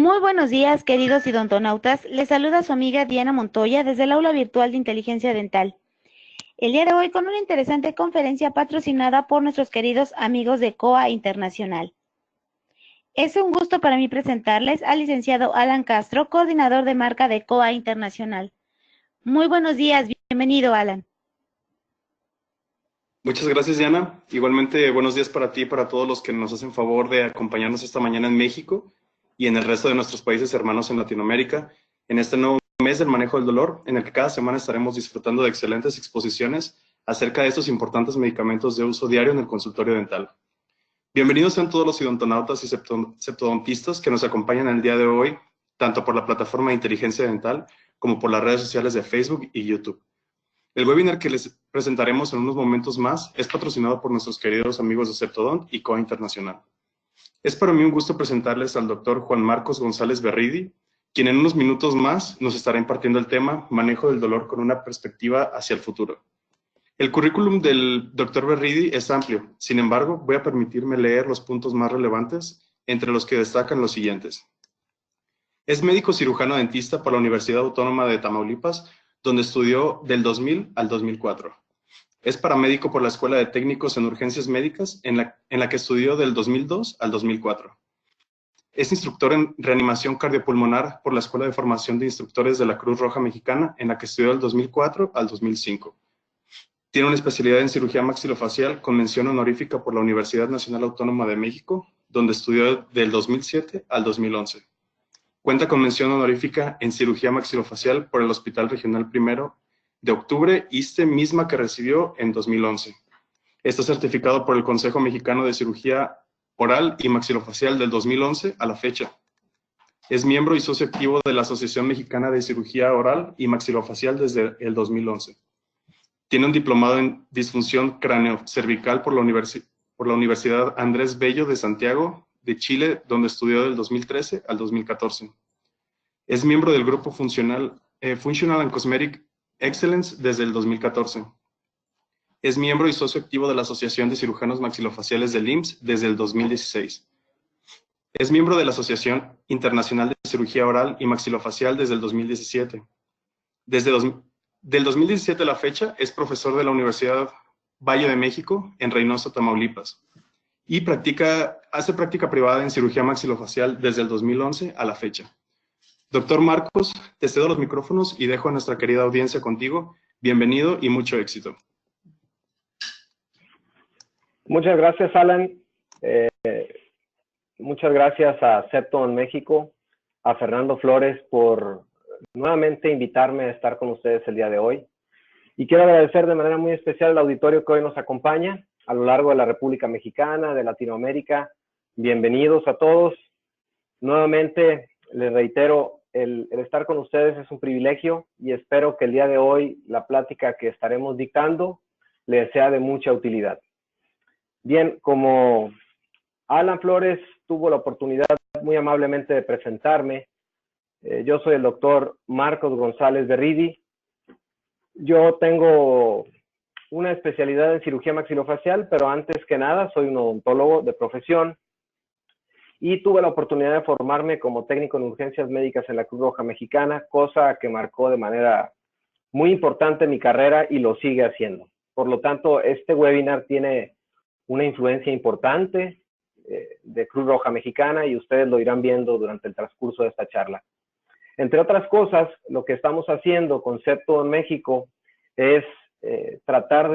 Muy buenos días, queridos idontonautas. Les saluda su amiga Diana Montoya desde el aula virtual de inteligencia dental. El día de hoy con una interesante conferencia patrocinada por nuestros queridos amigos de COA Internacional. Es un gusto para mí presentarles al licenciado Alan Castro, coordinador de marca de COA Internacional. Muy buenos días, bienvenido, Alan. Muchas gracias, Diana. Igualmente, buenos días para ti y para todos los que nos hacen favor de acompañarnos esta mañana en México y en el resto de nuestros países hermanos en Latinoamérica, en este nuevo mes del manejo del dolor, en el que cada semana estaremos disfrutando de excelentes exposiciones acerca de estos importantes medicamentos de uso diario en el consultorio dental. Bienvenidos sean todos los odontonautas y septodontistas que nos acompañan el día de hoy, tanto por la plataforma de inteligencia dental como por las redes sociales de Facebook y YouTube. El webinar que les presentaremos en unos momentos más es patrocinado por nuestros queridos amigos de Septodont y COA Internacional. Es para mí un gusto presentarles al doctor Juan Marcos González Berridi, quien en unos minutos más nos estará impartiendo el tema Manejo del dolor con una perspectiva hacia el futuro. El currículum del doctor Berridi es amplio, sin embargo, voy a permitirme leer los puntos más relevantes, entre los que destacan los siguientes. Es médico cirujano dentista por la Universidad Autónoma de Tamaulipas, donde estudió del 2000 al 2004. Es paramédico por la Escuela de Técnicos en Urgencias Médicas, en la que estudió del 2002 al 2004. Es instructor en reanimación cardiopulmonar por la Escuela de Formación de Instructores de la Cruz Roja Mexicana, en la que estudió del 2004 al 2005. Tiene una especialidad en cirugía maxilofacial con mención honorífica por la Universidad Nacional Autónoma de México, donde estudió del 2007 al 2011. Cuenta con mención honorífica en cirugía maxilofacial por el Hospital Regional I de Octubre, ISSSTE, misma que recibió en 2011. Está certificado por el Consejo Mexicano de Cirugía Oral y Maxilofacial del 2011 a la fecha. Es miembro y socio activo de la Asociación Mexicana de Cirugía Oral y Maxilofacial desde el 2011. Tiene un diplomado en disfunción craneocervical por la Universidad Andrés Bello de Santiago de Chile, donde estudió del 2013 al 2014. Es miembro del grupo Functional and Cosmetic Excellence desde el 2014. Es miembro y socio activo de la Asociación de Cirujanos Maxilofaciales del IMSS desde el 2016. Es miembro de la Asociación Internacional de Cirugía Oral y Maxilofacial desde el 2017. Del 2017 a la fecha es profesor de la Universidad Valle de México en Reynosa, Tamaulipas. Y hace práctica privada en cirugía maxilofacial desde el 2011 a la fecha. Doctor Marcos, te cedo los micrófonos y dejo a nuestra querida audiencia contigo. Bienvenido y mucho éxito. Muchas gracias, Alan. Muchas gracias a Septodont México, a Fernando Flores por nuevamente invitarme a estar con ustedes el día de hoy. Y quiero agradecer de manera muy especial al auditorio que hoy nos acompaña a lo largo de la República Mexicana, de Latinoamérica. Bienvenidos a todos. Nuevamente les reitero, el estar con ustedes es un privilegio y espero que el día de hoy la plática que estaremos dictando les sea de mucha utilidad. Bien, como Alan Flores tuvo la oportunidad muy amablemente de presentarme, yo soy el doctor Marcos González Berridi. Yo tengo una especialidad en cirugía maxilofacial, pero antes que nada soy un odontólogo de profesión y tuve la oportunidad de formarme como técnico en urgencias médicas en la Cruz Roja Mexicana, cosa que marcó de manera muy importante mi carrera y lo sigue haciendo. Por lo tanto, este webinar tiene una influencia importante de Cruz Roja Mexicana y ustedes lo irán viendo durante el transcurso de esta charla. Entre otras cosas, lo que estamos haciendo con Septodont México es tratar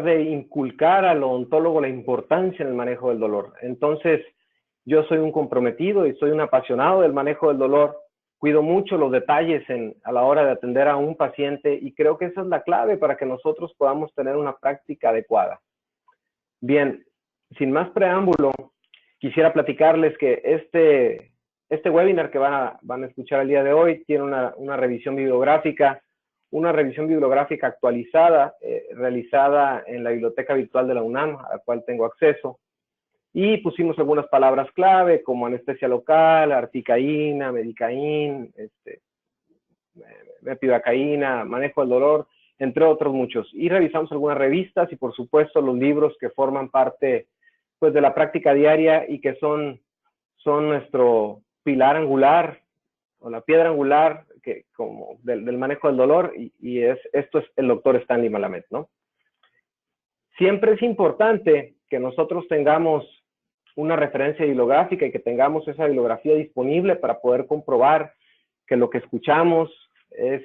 de inculcar al odontólogo la importancia en el manejo del dolor. Entonces, yo soy un comprometido y soy un apasionado del manejo del dolor. Cuido mucho los detalles a la hora de atender a un paciente y creo que esa es la clave para que nosotros podamos tener una práctica adecuada. Bien, sin más preámbulo, quisiera platicarles que este webinar que van a escuchar el día de hoy tiene una revisión bibliográfica actualizada, realizada en la biblioteca virtual de la UNAM, a la cual tengo acceso. Y pusimos algunas palabras clave como anestesia local, articaína, medicaín, mepivacaína, manejo del dolor, entre otros muchos. Y revisamos algunas revistas y, por supuesto, los libros que forman parte pues, de la práctica diaria y que son son nuestro pilar angular o la piedra angular como del manejo del dolor, y esto es el doctor Stanley Malamed, ¿no? Siempre es importante que nosotros tengamos una referencia bibliográfica y que tengamos esa bibliografía disponible para poder comprobar que lo que escuchamos es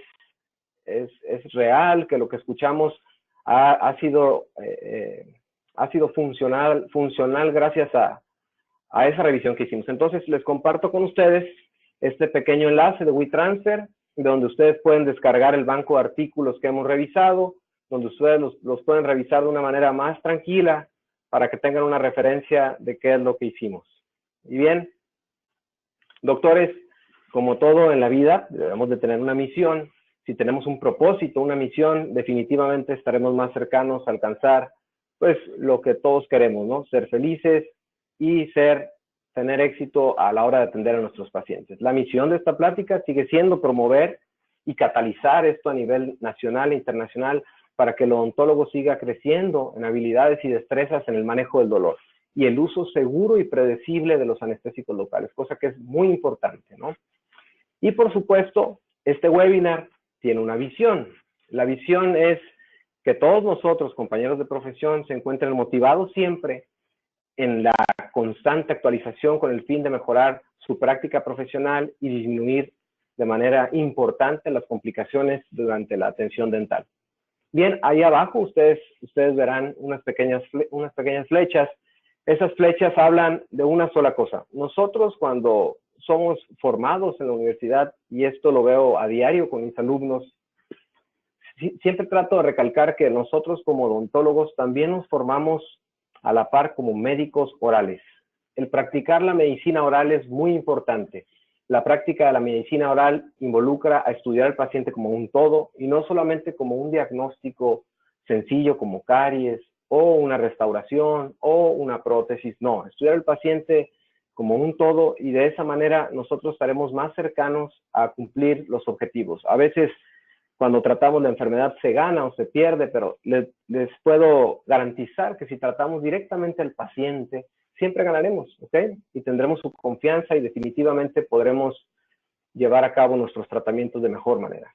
real, que lo que escuchamos ha sido funcional gracias a esa revisión que hicimos. Entonces, les comparto con ustedes este pequeño enlace de WeTransfer, donde ustedes pueden descargar el banco de artículos que hemos revisado, donde ustedes los pueden revisar de una manera más tranquila para que tengan una referencia de qué es lo que hicimos. Y bien, doctores, como todo en la vida, debemos de tener una misión. Si tenemos un propósito, una misión, definitivamente estaremos más cercanos a alcanzar pues lo que todos queremos, ¿no? Ser felices y tener éxito a la hora de atender a nuestros pacientes. La misión de esta plática sigue siendo promover y catalizar esto a nivel nacional e internacional para que el odontólogo siga creciendo en habilidades y destrezas en el manejo del dolor y el uso seguro y predecible de los anestésicos locales, cosa que es muy importante, ¿no? Y por supuesto, este webinar tiene una visión. La visión es que todos nosotros, compañeros de profesión, se encuentren motivados siempre en la constante actualización con el fin de mejorar su práctica profesional y disminuir de manera importante las complicaciones durante la atención dental. Bien, ahí abajo ustedes verán unas pequeñas flechas. Esas flechas hablan de una sola cosa. Nosotros cuando somos formados en la universidad, y esto lo veo a diario con mis alumnos, siempre trato de recalcar que nosotros como odontólogos también nos formamos a la par como médicos orales. El practicar la medicina oral es muy importante. La práctica de la medicina oral involucra a estudiar al paciente como un todo y no solamente como un diagnóstico sencillo como caries o una restauración o una prótesis. No, estudiar al paciente como un todo y de esa manera nosotros estaremos más cercanos a cumplir los objetivos. A veces cuando tratamos la enfermedad se gana o se pierde, pero les puedo garantizar que si tratamos directamente al paciente, siempre ganaremos, ¿ok? Y tendremos su confianza y definitivamente podremos llevar a cabo nuestros tratamientos de mejor manera.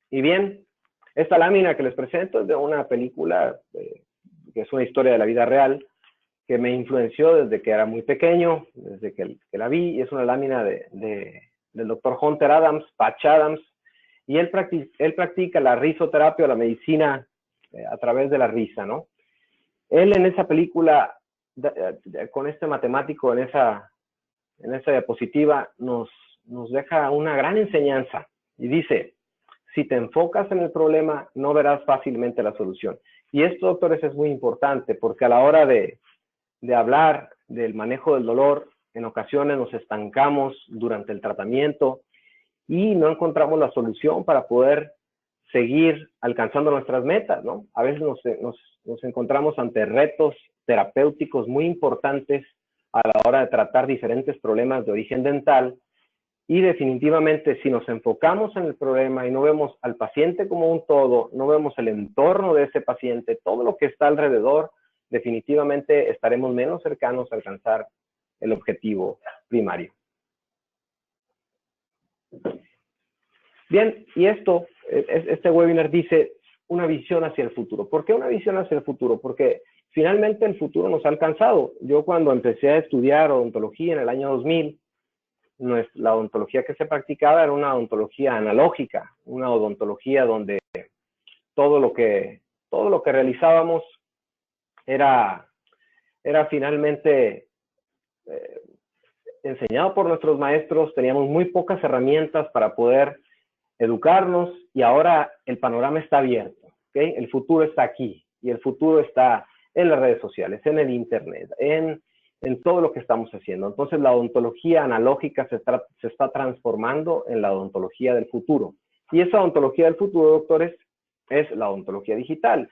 Y bien, esta lámina que les presento es de una película que es una historia de la vida real que me influenció desde que era muy pequeño, desde que la vi, y es una lámina del doctor Hunter Adams, Patch Adams, y él practica la risoterapia o la medicina a través de la risa, ¿no? Él en esa película, con este matemático en esa diapositiva, nos deja una gran enseñanza y dice, si te enfocas en el problema, no verás fácilmente la solución. Y esto, doctores, es muy importante porque a la hora de hablar del manejo del dolor, en ocasiones nos estancamos durante el tratamiento y no encontramos la solución para poder seguir alcanzando nuestras metas, ¿no? A veces nos encontramos ante retos terapéuticos muy importantes a la hora de tratar diferentes problemas de origen dental y definitivamente si nos enfocamos en el problema y no vemos al paciente como un todo, no vemos el entorno de ese paciente, todo lo que está alrededor, definitivamente estaremos menos cercanos a alcanzar el objetivo primario. Bien, y este webinar dice una visión hacia el futuro. ¿Por qué una visión hacia el futuro? Porque finalmente el futuro nos ha alcanzado. Yo cuando empecé a estudiar odontología en el año 2000, la odontología que se practicaba era una odontología analógica, una odontología donde todo lo que realizábamos era finalmente enseñado por nuestros maestros, teníamos muy pocas herramientas para poder educarnos y ahora el panorama está abierto, ¿okay? El futuro está aquí y el futuro está en las redes sociales, en el internet, en todo lo que estamos haciendo. Entonces la odontología analógica se está transformando en la odontología del futuro. Y esa odontología del futuro, doctores, es la odontología digital.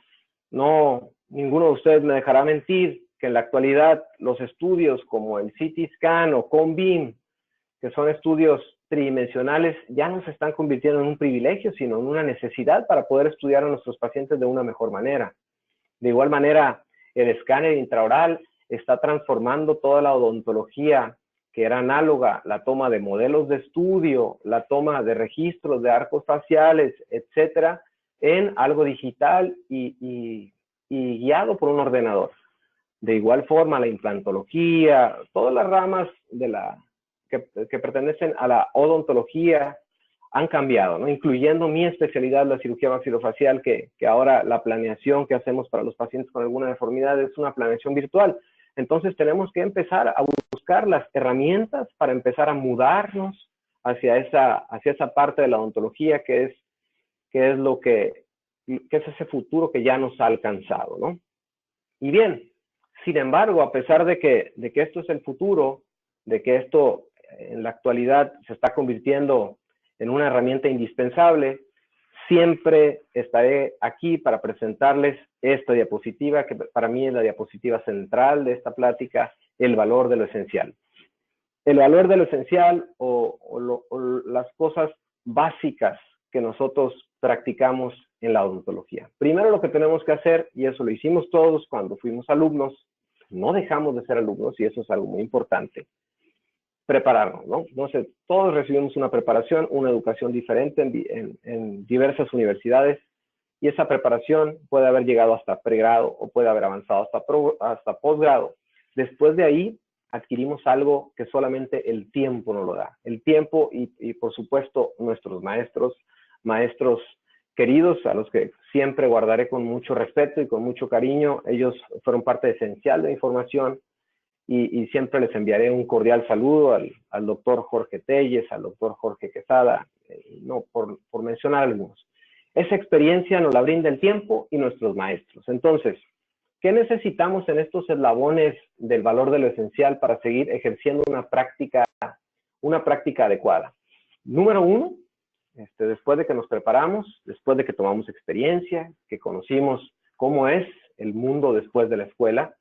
No, ninguno de ustedes me dejará mentir que en la actualidad los estudios como el CT Scan o ConBeam, que son estudios tridimensionales, ya no se están convirtiendo en un privilegio, sino en una necesidad para poder estudiar a nuestros pacientes de una mejor manera. De igual manera, el escáner intraoral está transformando toda la odontología, que era análoga, la toma de modelos de estudio, la toma de registros de arcos faciales, etcétera, en algo digital y guiado por un ordenador. De igual forma, la implantología, todas las ramas que pertenecen a la odontología han cambiado, ¿no? Incluyendo mi especialidad, la cirugía maxilofacial, que ahora la planeación que hacemos para los pacientes con alguna deformidad es una planeación virtual. Entonces tenemos que empezar a buscar las herramientas para empezar a mudarnos hacia esa parte de la odontología que es ese futuro que ya nos ha alcanzado, ¿no? Y bien, sin embargo, a pesar de que esto es el futuro, de que esto en la actualidad se está convirtiendo en una herramienta indispensable, siempre estaré aquí para presentarles esta diapositiva, que para mí es la diapositiva central de esta plática, el valor de lo esencial. El valor de lo esencial o las cosas básicas que nosotros practicamos en la odontología. Primero lo que tenemos que hacer, y eso lo hicimos todos cuando fuimos alumnos, no dejamos de ser alumnos, y eso es algo muy importante, prepararnos, ¿no? Entonces, todos recibimos una preparación, una educación diferente en diversas universidades, y esa preparación puede haber llegado hasta pregrado o puede haber avanzado hasta posgrado. Después de ahí, adquirimos algo que solamente el tiempo nos lo da. El tiempo y por supuesto, nuestros maestros queridos, a los que siempre guardaré con mucho respeto y con mucho cariño. Ellos fueron parte esencial de mi formación y siempre les enviaré un cordial saludo al doctor Jorge Telles, al doctor Jorge Quesada, no por mencionar algunos. Esa experiencia nos la brinda el tiempo y nuestros maestros. Entonces, ¿qué necesitamos en estos eslabones del valor de lo esencial para seguir ejerciendo una práctica adecuada? Número uno, después de que nos preparamos, después de que tomamos experiencia, que conocimos cómo es el mundo después de la escuela,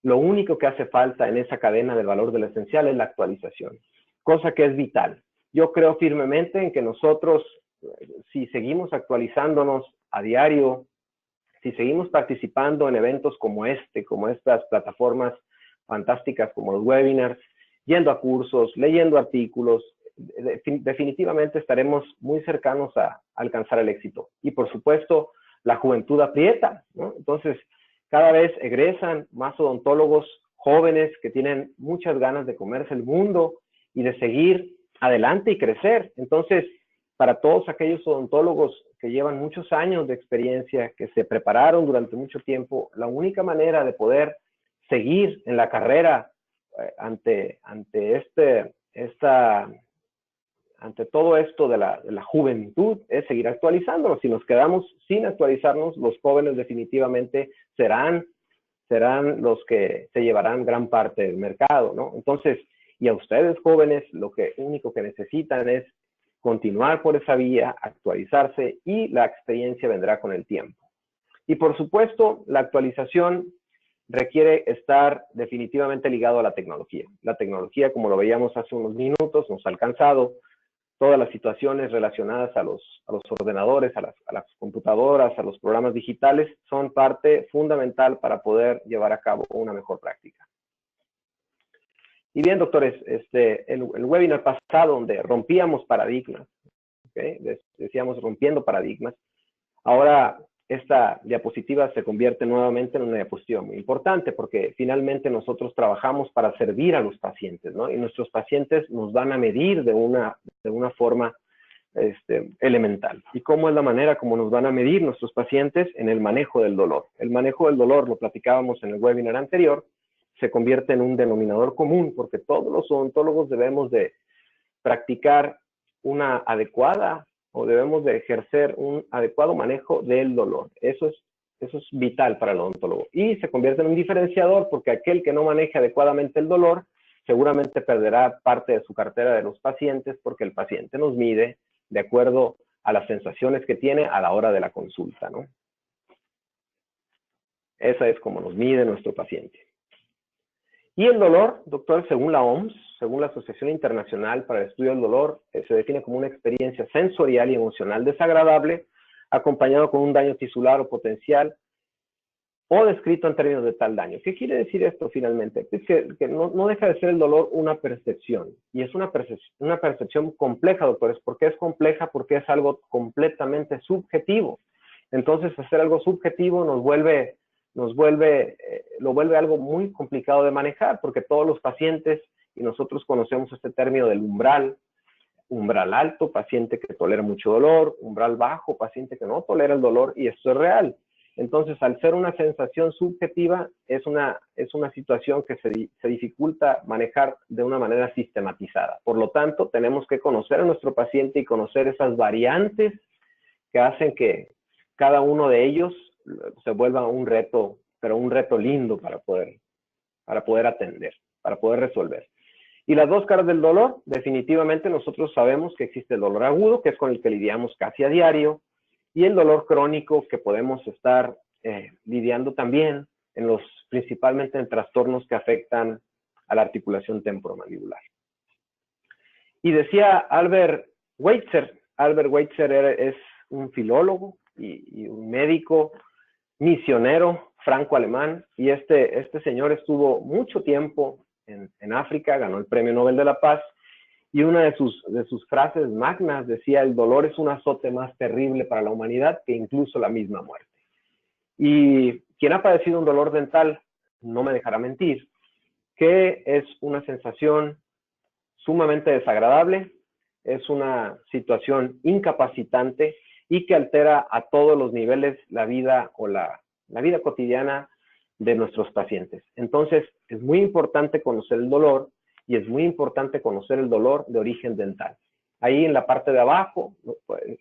lo único que hace falta en esa cadena del valor de lo esencial es la actualización, cosa que es vital. Yo creo firmemente en que nosotros, si seguimos actualizándonos a diario, si seguimos participando en eventos como estas plataformas fantásticas como los webinars, yendo a cursos, leyendo artículos, definitivamente estaremos muy cercanos a alcanzar el éxito. Y por supuesto, la juventud aprieta, ¿no? Entonces, cada vez egresan más odontólogos jóvenes que tienen muchas ganas de comerse el mundo y de seguir adelante y crecer. Entonces, para todos aquellos odontólogos que llevan muchos años de experiencia, que se prepararon durante mucho tiempo, la única manera de poder seguir en la carrera ante todo esto de la juventud es seguir actualizándonos. Si nos quedamos sin actualizarnos, los jóvenes definitivamente serán los que se llevarán gran parte del mercado, ¿no? Entonces, y a ustedes jóvenes, lo único que necesitan es continuar por esa vía, actualizarse, y la experiencia vendrá con el tiempo. Y por supuesto, la actualización requiere estar definitivamente ligado a la tecnología. La tecnología, como lo veíamos hace unos minutos, nos ha alcanzado. Todas las situaciones relacionadas a los ordenadores, a las computadoras, a los programas digitales, son parte fundamental para poder llevar a cabo una mejor práctica. Y bien, doctores, el webinar pasado donde rompíamos paradigmas, ¿okay? Decíamos rompiendo paradigmas, ahora esta diapositiva se convierte nuevamente en una diapositiva muy importante porque finalmente nosotros trabajamos para servir a los pacientes, ¿no? Y nuestros pacientes nos van a medir de una forma elemental. ¿Y cómo es la manera como nos van a medir nuestros pacientes? En el manejo del dolor. El manejo del dolor, lo platicábamos en el webinar anterior, se convierte en un denominador común porque todos los odontólogos debemos de practicar una adecuada o debemos de ejercer un adecuado manejo del dolor. Eso es vital para el odontólogo. Y se convierte en un diferenciador porque aquel que no maneje adecuadamente el dolor seguramente perderá parte de su cartera de los pacientes porque el paciente nos mide de acuerdo a las sensaciones que tiene a la hora de la consulta, ¿no? Esa es como nos mide nuestro paciente. Y el dolor, doctor, según la OMS, según la Asociación Internacional para el Estudio del Dolor, se define como una experiencia sensorial y emocional desagradable, acompañado con un daño tisular o potencial o descrito en términos de tal daño. ¿Qué quiere decir esto finalmente? Es que no deja de ser el dolor una percepción, y es una percepción compleja, doctores. ¿Por qué es compleja? Porque es algo completamente subjetivo. Entonces, hacer algo subjetivo lo vuelve algo muy complicado de manejar, porque todos los pacientes, y nosotros conocemos este término del umbral alto, paciente que tolera mucho dolor; umbral bajo, paciente que no tolera el dolor, y esto es real. Entonces, al ser una sensación subjetiva, es una situación que se dificulta manejar de una manera sistematizada. Por lo tanto, tenemos que conocer a nuestro paciente y conocer esas variantes que hacen que cada uno de ellos se vuelva un reto, pero un reto lindo para poder atender, para poder resolver. Y las dos caras del dolor, definitivamente nosotros sabemos que existe el dolor agudo, que es con el que lidiamos casi a diario, y el dolor crónico, que podemos estar lidiando también principalmente en trastornos que afectan a la articulación temporomandibular. Y decía Albert Schweitzer es un filólogo y un médico misionero franco-alemán, y este señor estuvo mucho tiempo en África, ganó el Premio Nobel de la Paz, y una de sus frases magnas decía: el dolor es un azote más terrible para la humanidad que incluso la misma muerte. Y quien ha padecido un dolor dental no me dejará mentir que es una sensación sumamente desagradable, es una situación incapacitante y que altera a todos los niveles la vida cotidiana de nuestros pacientes. Entonces, es muy importante conocer el dolor, y es muy importante conocer el dolor de origen dental. Ahí en la parte de abajo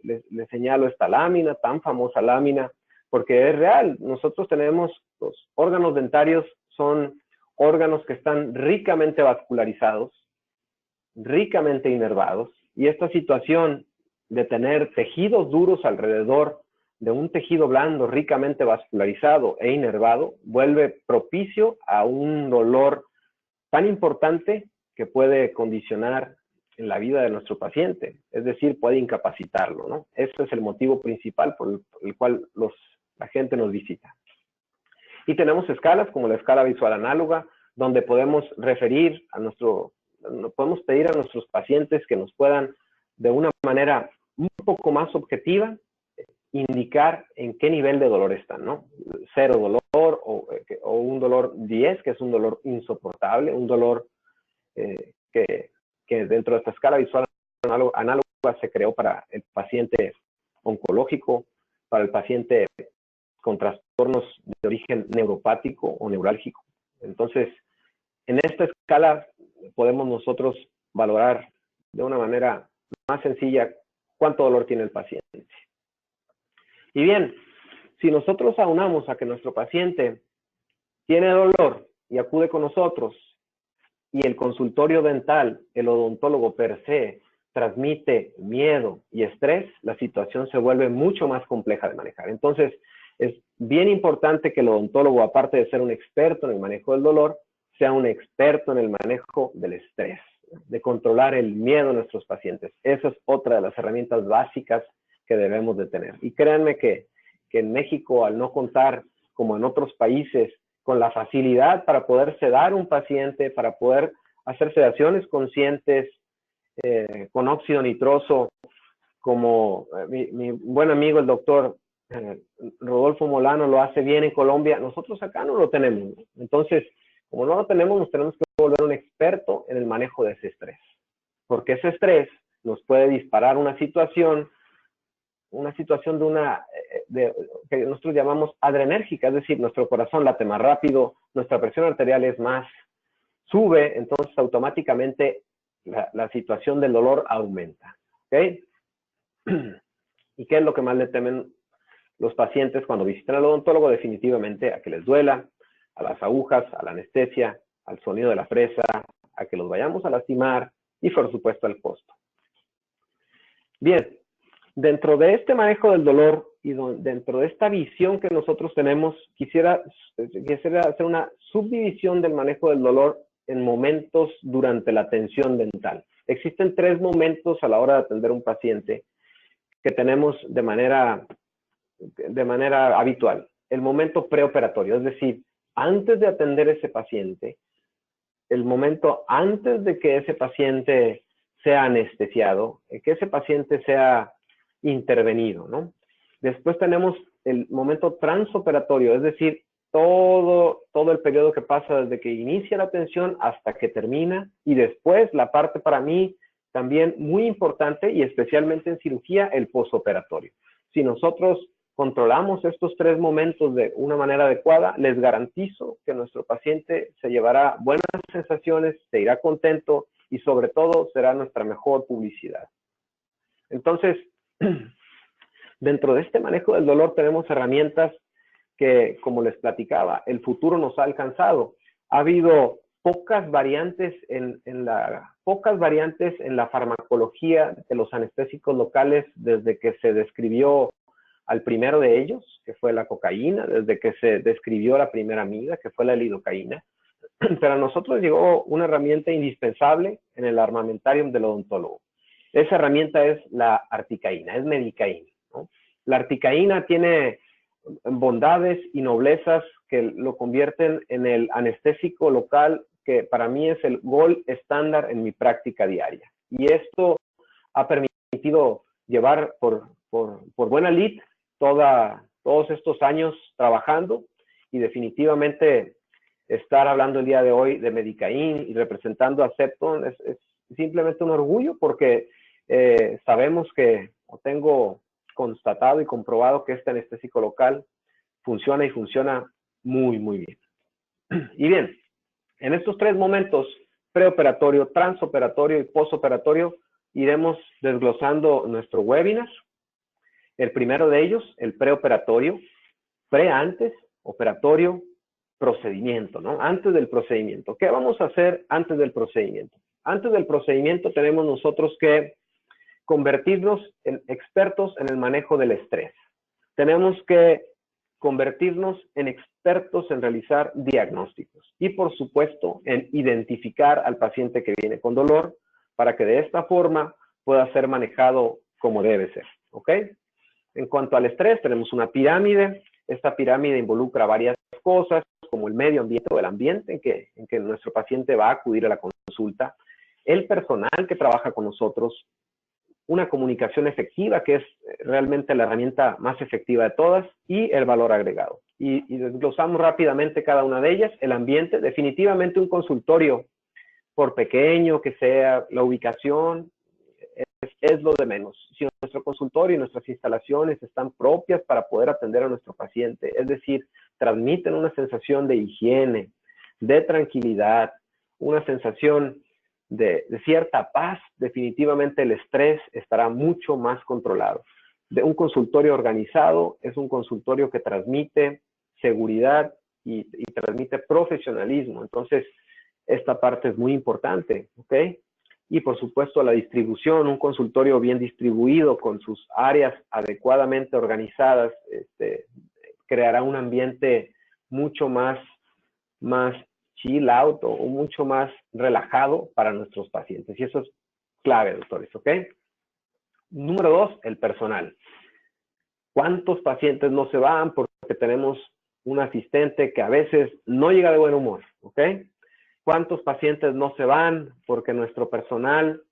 les señalo esta lámina, tan famosa lámina, porque es real. Nosotros tenemos los órganos dentarios, son órganos que están ricamente vascularizados, ricamente inervados, y esta situación de tener tejidos duros alrededor de un tejido blando ricamente vascularizado e inervado vuelve propicio a un dolor tan importante que puede condicionar en la vida de nuestro paciente, es decir, puede incapacitarlo, ¿no? Este es el motivo principal por el cual la gente nos visita. Y tenemos escalas como la escala visual análoga, donde podemos pedir a nuestros pacientes que nos puedan, de una manera un poco más objetiva, indicar en qué nivel de dolor están, ¿no? 0 dolor o un dolor 10, que es un dolor insoportable, un dolor que dentro de esta escala visual análoga se creó para el paciente oncológico, para el paciente con trastornos de origen neuropático o neurálgico. Entonces, en esta escala podemos nosotros valorar de una manera más sencilla cuánto dolor tiene el paciente. Y bien, si nosotros aunamos a que nuestro paciente tiene dolor y acude con nosotros, y el consultorio dental, el odontólogo per se, transmite miedo y estrés, la situación se vuelve mucho más compleja de manejar. Entonces, es bien importante que el odontólogo, aparte de ser un experto en el manejo del dolor, sea un experto en el manejo del estrés, de controlar el miedo de nuestros pacientes. Esa es otra de las herramientas básicas que debemos de tener. Y créanme que en México, al no contar, como en otros países, con la facilidad para poder sedar un paciente, para poder hacer sedaciones conscientes con óxido nitroso, como mi buen amigo el doctor Rodolfo Molano lo hace bien en Colombia, nosotros acá no lo tenemos. Entonces, como no lo tenemos, nos tenemos que volver un experto en el manejo de ese estrés, porque ese estrés nos puede disparar una situación que nosotros llamamos adrenérgica, es decir, nuestro corazón late más rápido, nuestra presión arterial sube, entonces automáticamente la situación del dolor aumenta. ¿Okay? ¿Y qué es lo que más le temen los pacientes cuando visitan al odontólogo? Definitivamente a que les duela, a las agujas, a la anestesia, al sonido de la fresa, a que los vayamos a lastimar y por supuesto al costo. Bien. Dentro de este manejo del dolor y dentro de esta visión que nosotros tenemos, quisiera hacer una subdivisión del manejo del dolor en momentos durante la atención dental. Existen 3 momentos a la hora de atender a un paciente que tenemos de manera habitual. el momento preoperatorio, es decir, antes de atender a ese paciente, el momento antes de que ese paciente sea anestesiado, que ese paciente sea intervenido, ¿no? Después tenemos el momento transoperatorio, es decir, todo el periodo que pasa desde que inicia la atención hasta que termina, y después la parte para mí también muy importante, y especialmente en cirugía, el posoperatorio. Si nosotros controlamos estos tres momentos de una manera adecuada, les garantizo que nuestro paciente se llevará buenas sensaciones, se irá contento y sobre todo será nuestra mejor publicidad. Entonces, dentro de este manejo del dolor tenemos herramientas que, como les platicaba, el futuro nos ha alcanzado. Ha habido pocas variantes en la farmacología de los anestésicos locales desde que se describió al primero de ellos, que fue la cocaína, desde que se describió la primera amiga, que fue la lidocaína. Pero a nosotros llegó una herramienta indispensable en el armamentarium del odontólogo. Esa herramienta es la articaína, es medicaína, ¿no? La articaína tiene bondades y noblezas que lo convierten en el anestésico local que para mí es el gold estándar en mi práctica diaria. Y esto ha permitido llevar por buena lid todos estos años trabajando, y definitivamente estar hablando el día de hoy de Medicaín y representando a Septon es simplemente un orgullo, porque sabemos que, o tengo constatado y comprobado, que este anestésico local funciona y funciona muy, muy bien. Y bien, en estos tres momentos, preoperatorio, transoperatorio y posoperatorio, iremos desglosando nuestro webinar. El primero de ellos, el preoperatorio, antes, operatorio, procedimiento, ¿no? Antes del procedimiento. ¿Qué vamos a hacer antes del procedimiento? Antes del procedimiento tenemos nosotros que convertirnos en expertos en el manejo del estrés. Tenemos que convertirnos en expertos en realizar diagnósticos y, por supuesto, en identificar al paciente que viene con dolor para que de esta forma pueda ser manejado como debe ser, ¿ok? En cuanto al estrés, tenemos una pirámide. Esta pirámide involucra varias cosas, como el medio ambiente o el ambiente en que nuestro paciente va a acudir a la consulta, el personal que trabaja con nosotros, una comunicación efectiva, que es realmente la herramienta más efectiva de todas, y el valor agregado. Y desglosamos rápidamente cada una de ellas. El ambiente, definitivamente un consultorio, por pequeño que sea, la ubicación es lo de menos. Si nuestro consultorio y nuestras instalaciones están propias para poder atender a nuestro paciente, es decir, transmiten una sensación de higiene, de tranquilidad, una sensación de cierta paz, definitivamente el estrés estará mucho más controlado. Un consultorio organizado es un consultorio que transmite seguridad y transmite profesionalismo. Entonces, esta parte es muy importante, ¿ok? Y por supuesto la distribución, un consultorio bien distribuido con sus áreas adecuadamente organizadas, creará un ambiente mucho más chill out o mucho más relajado para nuestros pacientes. Y eso es clave, doctores, ¿ok? Número 2, el personal. ¿Cuántos pacientes no se van porque tenemos un asistente que a veces no llega de buen humor, ¿ok? ¿Cuántos pacientes no se van porque nuestro personal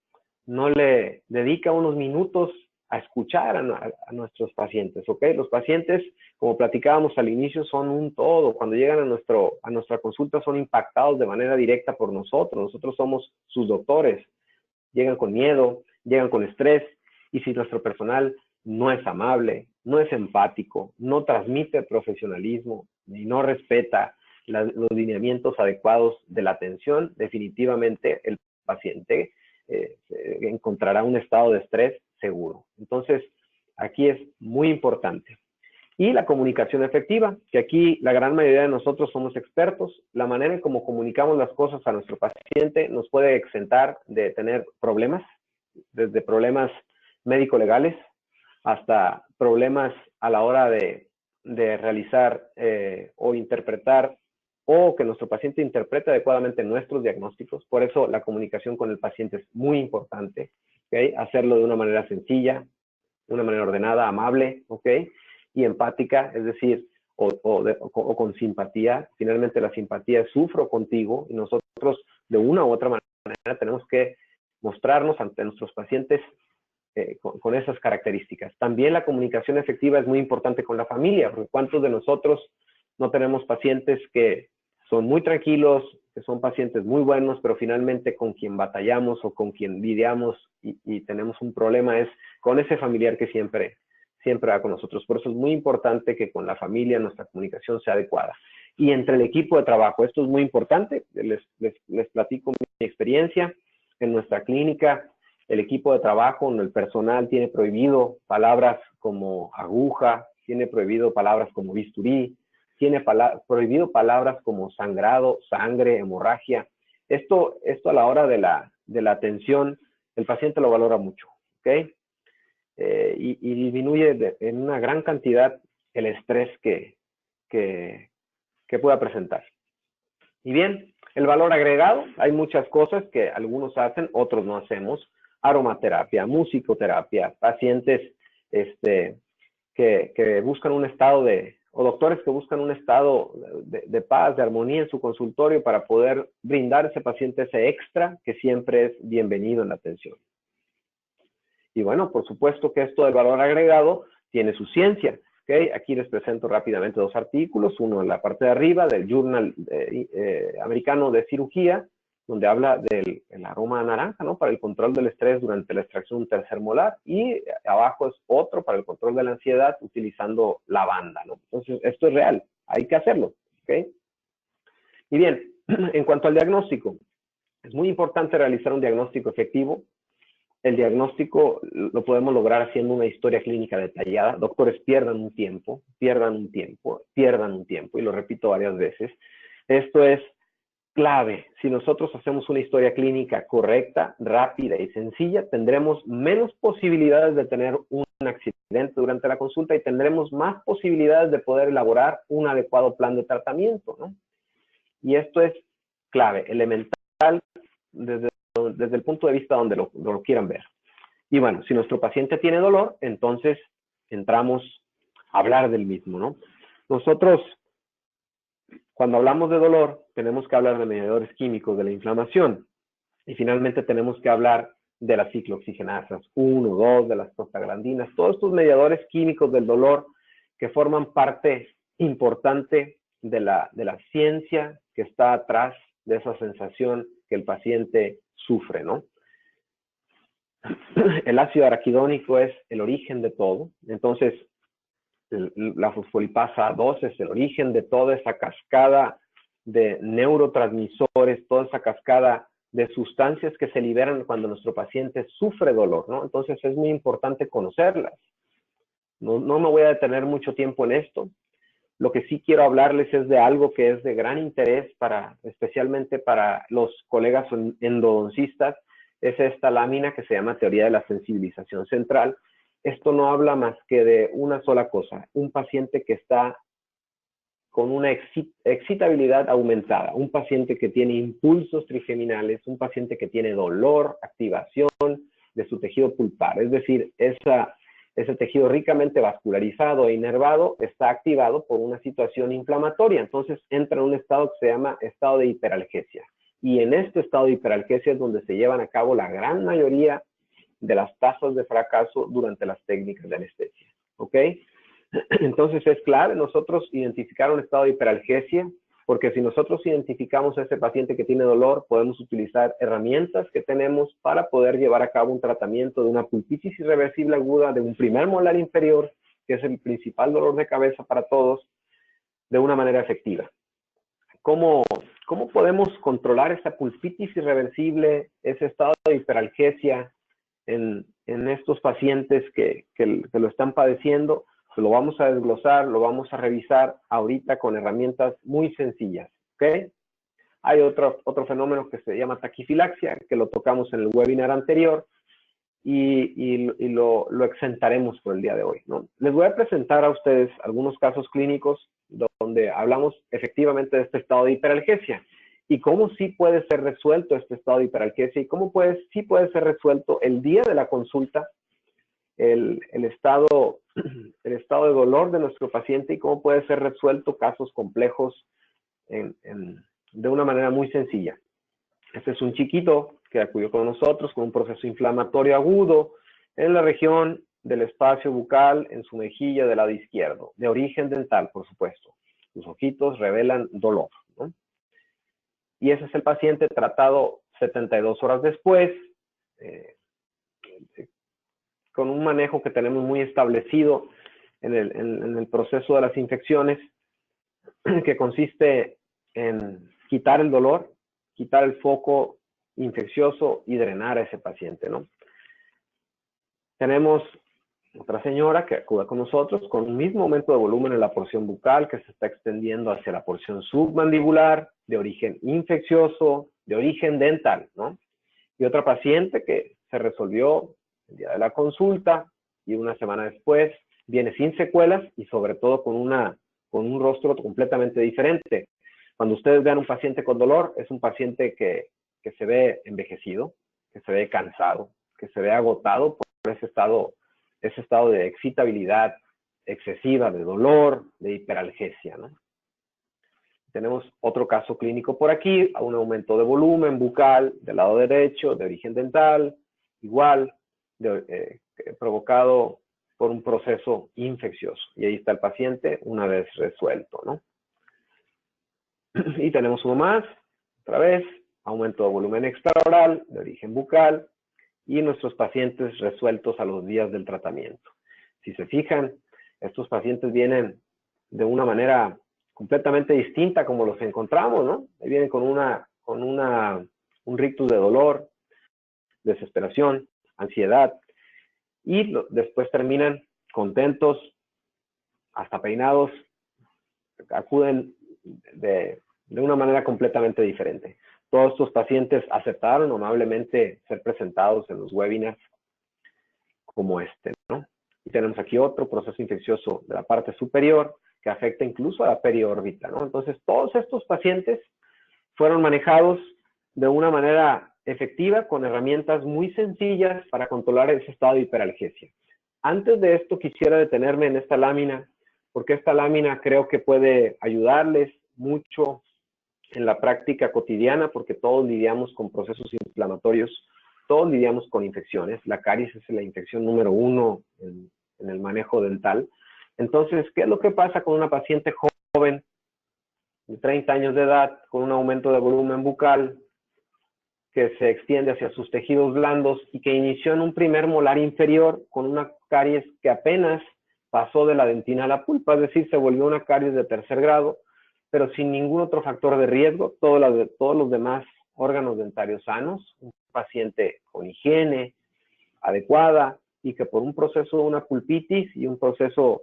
no le dedica unos minutos a escuchar a nuestros pacientes, ¿ok? Los pacientes, como platicábamos al inicio, son un todo. Cuando llegan a nuestra consulta son impactados de manera directa por nosotros. Nosotros somos sus doctores. Llegan con miedo, llegan con estrés, y si nuestro personal no es amable, no es empático, no transmite profesionalismo y no respeta los lineamientos adecuados de la atención, definitivamente el paciente encontrará un estado de estrés seguro. Entonces, aquí es muy importante. Y la comunicación efectiva, que aquí la gran mayoría de nosotros somos expertos. La manera en cómo comunicamos las cosas a nuestro paciente nos puede exentar de tener problemas, desde problemas médico-legales hasta problemas a la hora de realizar o interpretar, o que nuestro paciente interprete adecuadamente nuestros diagnósticos. Por eso la comunicación con el paciente es muy importante, ¿okay? Hacerlo de una manera sencilla, una manera ordenada, amable, ¿ok? Y empática, es decir, o con simpatía. Finalmente la simpatía es sufro contigo, y nosotros de una u otra manera tenemos que mostrarnos ante nuestros pacientes con esas características. También la comunicación efectiva es muy importante con la familia, porque ¿cuántos de nosotros no tenemos pacientes que son muy tranquilos, que son pacientes muy buenos, pero finalmente con quien batallamos o con quien lidiamos y tenemos un problema es con ese familiar que siempre va con nosotros? Por eso es muy importante que con la familia nuestra comunicación sea adecuada. Y entre el equipo de trabajo, esto es muy importante, les platico mi experiencia. En nuestra clínica, el equipo de trabajo, el personal tiene prohibido palabras como aguja, tiene prohibido palabras como bisturí, tiene prohibido palabras como sangrado, sangre, hemorragia. Esto a la hora de la atención, el paciente lo valora mucho, ¿ok? Y disminuye en una gran cantidad el estrés que pueda presentar. Y bien, el valor agregado, hay muchas cosas que algunos hacen, otros no hacemos. Aromaterapia, musicoterapia, pacientes que buscan un estado o doctores que buscan un estado de paz, de armonía en su consultorio para poder brindar a ese paciente ese extra que siempre es bienvenido en la atención. Y bueno, por supuesto que esto del valor agregado tiene su ciencia. ¿Okay? Aquí les presento rápidamente dos artículos, uno en la parte de arriba del Journal Americano de Cirugía, donde habla del aroma a naranja, ¿no? Para el control del estrés durante la extracción de un tercer molar, y abajo es otro para el control de la ansiedad utilizando lavanda, ¿no? Entonces, esto es real, hay que hacerlo, ¿ok? Y bien, en cuanto al diagnóstico, es muy importante realizar un diagnóstico efectivo. El diagnóstico lo podemos lograr haciendo una historia clínica detallada. Doctores, pierdan un tiempo, y lo repito varias veces. Esto es clave. Si nosotros hacemos una historia clínica correcta, rápida y sencilla, tendremos menos posibilidades de tener un accidente durante la consulta y tendremos más posibilidades de poder elaborar un adecuado plan de tratamiento, ¿no? Y esto es clave, elemental, desde el punto de vista donde lo quieran ver. Y bueno, si nuestro paciente tiene dolor, entonces entramos a hablar del mismo, ¿no? Nosotros, cuando hablamos de dolor, tenemos que hablar de mediadores químicos de la inflamación. Y finalmente tenemos que hablar de las ciclooxigenasas 1, 2, de las prostaglandinas, todos estos mediadores químicos del dolor que forman parte importante de la ciencia que está atrás de esa sensación que el paciente sufre, ¿no? El ácido araquidónico es el origen de todo. Entonces, la fosfolipasa 2 es el origen de toda esa cascada de neurotransmisores, toda esa cascada de sustancias que se liberan cuando nuestro paciente sufre dolor, ¿no? Entonces, es muy importante conocerlas. No me voy a detener mucho tiempo en esto. Lo que sí quiero hablarles es de algo que es de gran interés especialmente para los colegas endodoncistas. Es esta lámina que se llama teoría de la sensibilización central. Esto no habla más que de una sola cosa: un paciente que está con una excitabilidad aumentada, un paciente que tiene impulsos trigeminales, un paciente que tiene dolor, activación de su tejido pulpar, es decir, ese tejido ricamente vascularizado e inervado está activado por una situación inflamatoria. Entonces entra en un estado que se llama estado de hiperalgesia. Y en este estado de hiperalgesia es donde se llevan a cabo la gran mayoría de las tasas de fracaso durante las técnicas de anestesia. ¿Ok? Entonces es clave nosotros identificar un estado de hiperalgesia, porque si nosotros identificamos a ese paciente que tiene dolor, podemos utilizar herramientas que tenemos para poder llevar a cabo un tratamiento de una pulpitis irreversible aguda de un primer molar inferior, que es el principal dolor de cabeza para todos, de una manera efectiva. ¿Cómo podemos controlar esa pulpitis irreversible, ese estado de hiperalgesia en estos pacientes que lo están padeciendo? Lo vamos a desglosar, lo vamos a revisar ahorita con herramientas muy sencillas, ¿ok? Hay otro fenómeno que se llama taquifilaxia, que lo tocamos en el webinar anterior y lo exentaremos por el día de hoy, ¿no? Les voy a presentar a ustedes algunos casos clínicos donde hablamos efectivamente de este estado de hiperalgesia y cómo sí puede ser resuelto este estado de hiperalgesia y cómo sí puede ser resuelto el día de la consulta el estado el estado de dolor de nuestro paciente y cómo puede ser resuelto casos complejos de una manera muy sencilla. Este es un chiquito que acudió con nosotros con un proceso inflamatorio agudo en la región del espacio bucal en su mejilla del lado izquierdo, de origen dental, por supuesto. Sus ojitos revelan dolor, ¿no? Y ese es el paciente tratado 72 horas después, con un manejo que tenemos muy establecido en el proceso de las infecciones, que consiste en quitar el dolor, quitar el foco infeccioso y drenar a ese paciente, ¿no? Tenemos otra señora que acude con nosotros con un mismo aumento de volumen en la porción bucal que se está extendiendo hacia la porción submandibular, de origen infeccioso, de origen dental, ¿no? Y otra paciente que se resolvió el día de la consulta y una semana después viene sin secuelas y sobre todo con un rostro completamente diferente. Cuando ustedes vean un paciente con dolor, es un paciente que se ve envejecido, que se ve cansado, que se ve agotado por ese estado de excitabilidad excesiva, de dolor, de hiperalgesia, ¿no? Tenemos otro caso clínico por aquí, un aumento de volumen bucal del lado derecho, de origen dental, igual, provocado por un proceso infeccioso. Y ahí está el paciente una vez resuelto, ¿no? Y tenemos uno más, otra vez, aumento de volumen extraoral, de origen bucal, y nuestros pacientes resueltos a los días del tratamiento. Si se fijan, estos pacientes vienen de una manera completamente distinta como los encontramos, ¿no? Vienen con un rictus de dolor, desesperación, ansiedad, y después terminan contentos, hasta peinados, acuden de una manera completamente diferente. Todos estos pacientes aceptaron amablemente ser presentados en los webinars como este, ¿no? Y tenemos aquí otro proceso infeccioso de la parte superior que afecta incluso a la periórbita, ¿no? Entonces, todos estos pacientes fueron manejados de una manera efectiva con herramientas muy sencillas para controlar ese estado de hiperalgesia. Antes de esto, quisiera detenerme en esta lámina, porque esta lámina creo que puede ayudarles mucho en la práctica cotidiana, porque todos lidiamos con procesos inflamatorios, todos lidiamos con infecciones. La caries es la infección número 1 en el manejo dental. Entonces, ¿qué es lo que pasa con una paciente joven de 30 años de edad con un aumento de volumen bucal que se extiende hacia sus tejidos blandos y que inició en un primer molar inferior con una caries que apenas pasó de la dentina a la pulpa, es decir, se volvió una caries de tercer grado, pero sin ningún otro factor de riesgo, todos los demás órganos dentarios sanos, un paciente con higiene adecuada y que por un proceso de una pulpitis y un proceso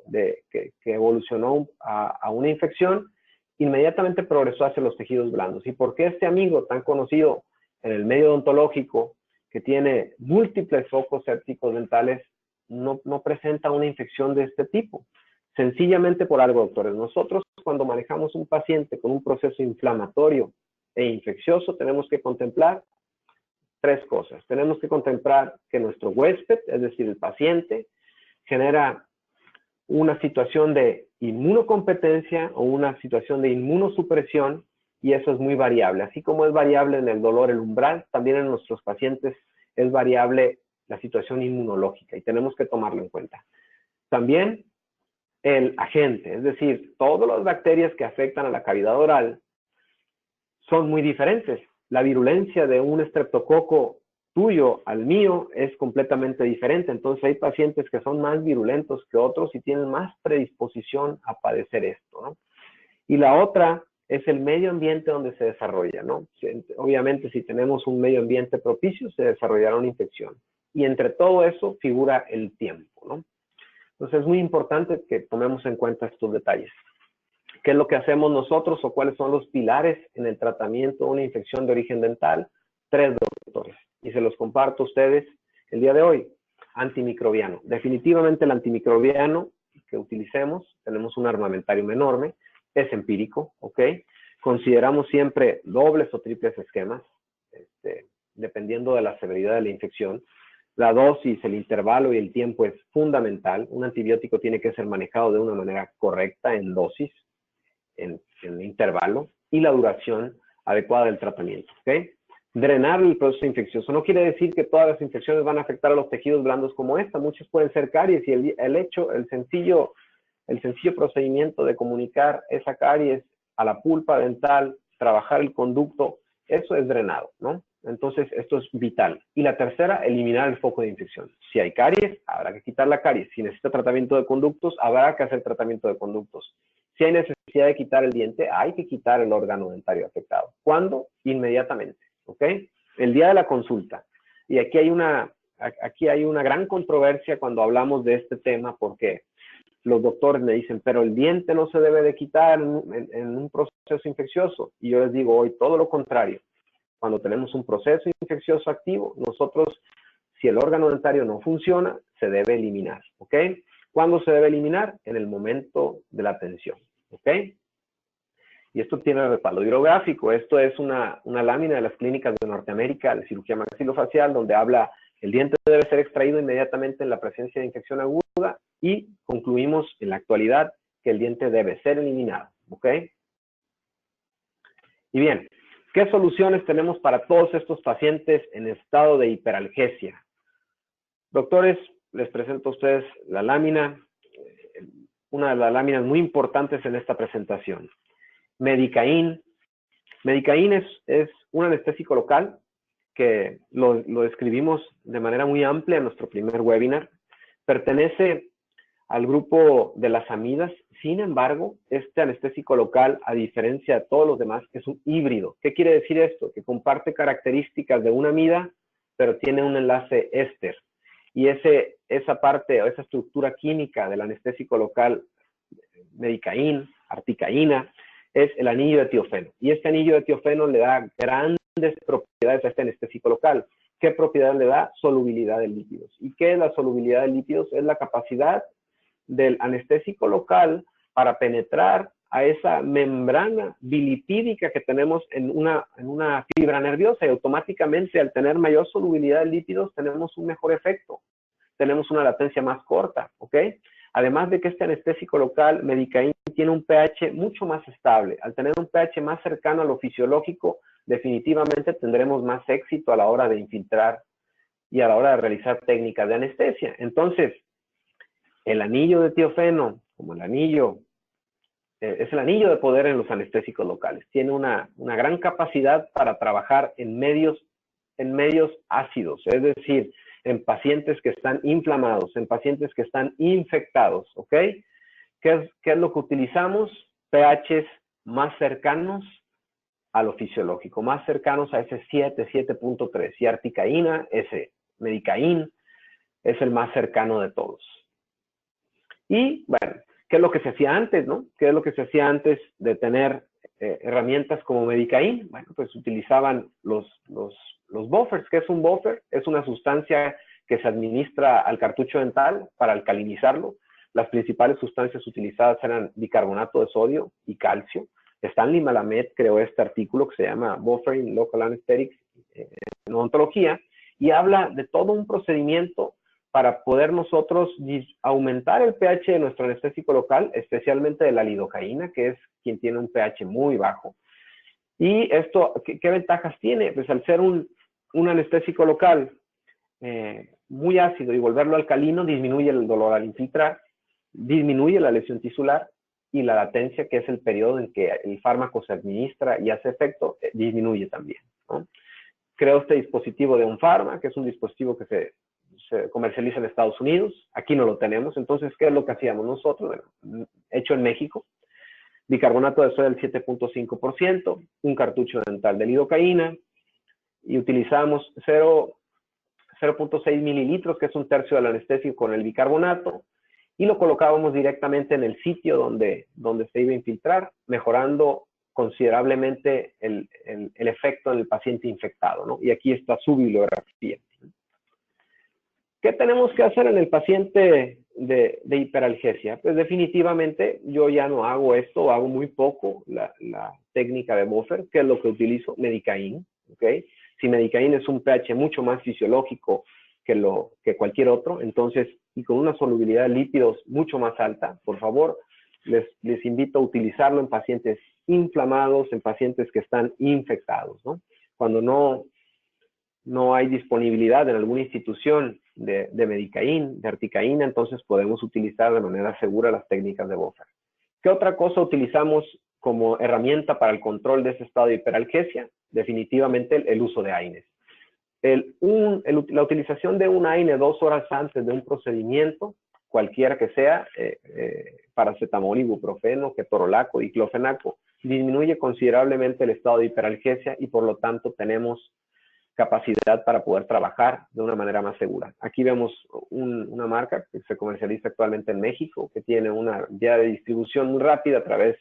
que evolucionó a una infección, inmediatamente progresó hacia los tejidos blandos. ¿Y por qué este amigo tan conocido en el medio odontológico, que tiene múltiples focos sépticos dentales, no presenta una infección de este tipo? Sencillamente por algo, doctores. Nosotros, cuando manejamos un paciente con un proceso inflamatorio e infeccioso, tenemos que contemplar tres cosas. Tenemos que contemplar que nuestro huésped, es decir, el paciente, genera una situación de inmunocompetencia o una situación de inmunosupresión, y eso es muy variable. Así como es variable en el dolor el umbral, también en nuestros pacientes es variable la situación inmunológica y tenemos que tomarlo en cuenta. También el agente, es decir, todas las bacterias que afectan a la cavidad oral son muy diferentes. La virulencia de un estreptococo tuyo al mío es completamente diferente. Entonces hay pacientes que son más virulentos que otros y tienen más predisposición a padecer esto, ¿no? Y la otra es el medio ambiente donde se desarrolla, ¿no? Obviamente, si tenemos un medio ambiente propicio, se desarrollará una infección. Y entre todo eso figura el tiempo, ¿no? Entonces es muy importante que tomemos en cuenta estos detalles. ¿Qué es lo que hacemos nosotros o cuáles son los pilares en el tratamiento de una infección de origen dental? 3, doctores, y se los comparto a ustedes el día de hoy. Antimicrobiano. Definitivamente el antimicrobiano que utilicemos, tenemos un armamentario enorme, es empírico, ¿ok? Consideramos siempre dobles o triples esquemas, dependiendo de la severidad de la infección. La dosis, el intervalo y el tiempo es fundamental. Un antibiótico tiene que ser manejado de una manera correcta en dosis, en intervalo, y la duración adecuada del tratamiento, ¿ok? Drenar el proceso infeccioso. No quiere decir que todas las infecciones van a afectar a los tejidos blandos como esta. Muchos pueden ser caries y el sencillo procedimiento de comunicar esa caries a la pulpa dental, trabajar el conducto, eso es drenado, ¿no? Entonces, esto es vital. Y la tercera, eliminar el foco de infección. Si hay caries, habrá que quitar la caries. Si necesita tratamiento de conductos, habrá que hacer tratamiento de conductos. Si hay necesidad de quitar el diente, hay que quitar el órgano dentario afectado. ¿Cuándo? Inmediatamente, ¿ok? El día de la consulta. Y aquí hay una gran controversia cuando hablamos de este tema, porque los doctores me dicen, pero el diente no se debe de quitar en un proceso infeccioso. Y yo les digo hoy todo lo contrario. Cuando tenemos un proceso infeccioso activo, nosotros, si el órgano dentario no funciona, se debe eliminar, ¿ok? ¿Cuándo se debe eliminar? En el momento de la atención, ¿ok? Y esto tiene respaldo hidrográfico. Esto es una lámina de las clínicas de Norteamérica de cirugía maxilofacial, donde habla el diente debe ser extraído inmediatamente en la presencia de infección aguda, y concluimos en la actualidad que el diente debe ser eliminado, ¿ok? Y bien, ¿qué soluciones tenemos para todos estos pacientes en estado de hiperalgesia? Doctores, les presento a ustedes la lámina, una de las láminas muy importantes en esta presentación. Medicaín. Medicaín es un anestésico local que lo describimos de manera muy amplia en nuestro primer webinar. Pertenece al grupo de las amidas. Sin embargo, este anestésico local, a diferencia de todos los demás, es un híbrido. ¿Qué quiere decir esto? Que comparte características de una amida, pero tiene un enlace éster. Y esa parte o esa estructura química del anestésico local, medicaín, articaína, es el anillo de tiofeno. Y este anillo de tiofeno le da grandes propiedades a este anestésico local. ¿Qué propiedad le da? Solubilidad de lípidos. ¿Y qué es la solubilidad de lípidos? Es la capacidad del anestésico local para penetrar a esa membrana bilipídica que tenemos en una fibra nerviosa, y automáticamente, al tener mayor solubilidad de lípidos, tenemos un mejor efecto. Tenemos una latencia más corta, ¿ok? Además de que este anestésico local, medicaín, tiene un pH mucho más estable. Al tener un pH más cercano a lo fisiológico, definitivamente tendremos más éxito a la hora de infiltrar y a la hora de realizar técnicas de anestesia. Entonces, el anillo de tiofeno, como el anillo, es el anillo de poder en los anestésicos locales. Tiene una gran capacidad para trabajar en medios ácidos, es decir, en pacientes que están inflamados, en pacientes que están infectados, ¿ok? ¿Qué es lo que utilizamos? pHs más cercanos a lo fisiológico, más cercanos a ese 7, 7.3. Y articaína, ese medicaín, es el más cercano de todos. Y, bueno, ¿qué es lo que se hacía antes, no? ¿Qué es lo que se hacía antes de tener herramientas como medicaín? Bueno, pues utilizaban los buffers. ¿Qué es un buffer? Es una sustancia que se administra al cartucho dental para alcalinizarlo. Las principales sustancias utilizadas eran bicarbonato de sodio y calcio. Stanley Malamed creó este artículo que se llama Buffering Local Anesthetics en odontología, y habla de todo un procedimiento para poder nosotros aumentar el pH de nuestro anestésico local, especialmente de la lidocaína, que es quien tiene un pH muy bajo. Y esto, ¿qué ventajas tiene? Pues al ser un anestésico local muy ácido y volverlo alcalino, disminuye el dolor al infiltrar, disminuye la lesión tisular, y la latencia, que es el periodo en que el fármaco se administra y hace efecto, disminuye también, ¿no? Creo este dispositivo de Onpharma, que es un dispositivo que se comercializa en Estados Unidos. Aquí no lo tenemos. Entonces, ¿qué es lo que hacíamos nosotros? Bueno, hecho en México. Bicarbonato de sodio del 7.5%, un cartucho dental de lidocaína, y utilizamos 0.6 mililitros, que es un tercio del anestésico, con el bicarbonato, y lo colocábamos directamente en el sitio donde se iba a infiltrar, mejorando considerablemente el efecto en el paciente infectado, ¿no? Y aquí está su bibliografía. ¿Qué tenemos que hacer en el paciente de hiperalgesia? Pues definitivamente yo ya no hago esto, hago muy poco la técnica de buffer, que es lo que utilizo, medicaín, ¿ok? Si medicaín es un pH mucho más fisiológico que cualquier otro, entonces, y con una solubilidad de lípidos mucho más alta. Por favor, les invito a utilizarlo en pacientes inflamados, en pacientes que están infectados, ¿no? Cuando no hay disponibilidad en alguna institución de Medicaín, de articaína, entonces podemos utilizar de manera segura las técnicas de buffer. ¿Qué otra cosa utilizamos como herramienta para el control de ese estado de hiperalgesia? Definitivamente el uso de AINES. La utilización de un AINE 2 horas antes de un procedimiento, cualquiera que sea, paracetamol, ibuprofeno, ketorolaco, diclofenaco, disminuye considerablemente el estado de hiperalgesia y por lo tanto tenemos capacidad para poder trabajar de una manera más segura. Aquí vemos una marca que se comercializa actualmente en México, que tiene una vía de distribución muy rápida a través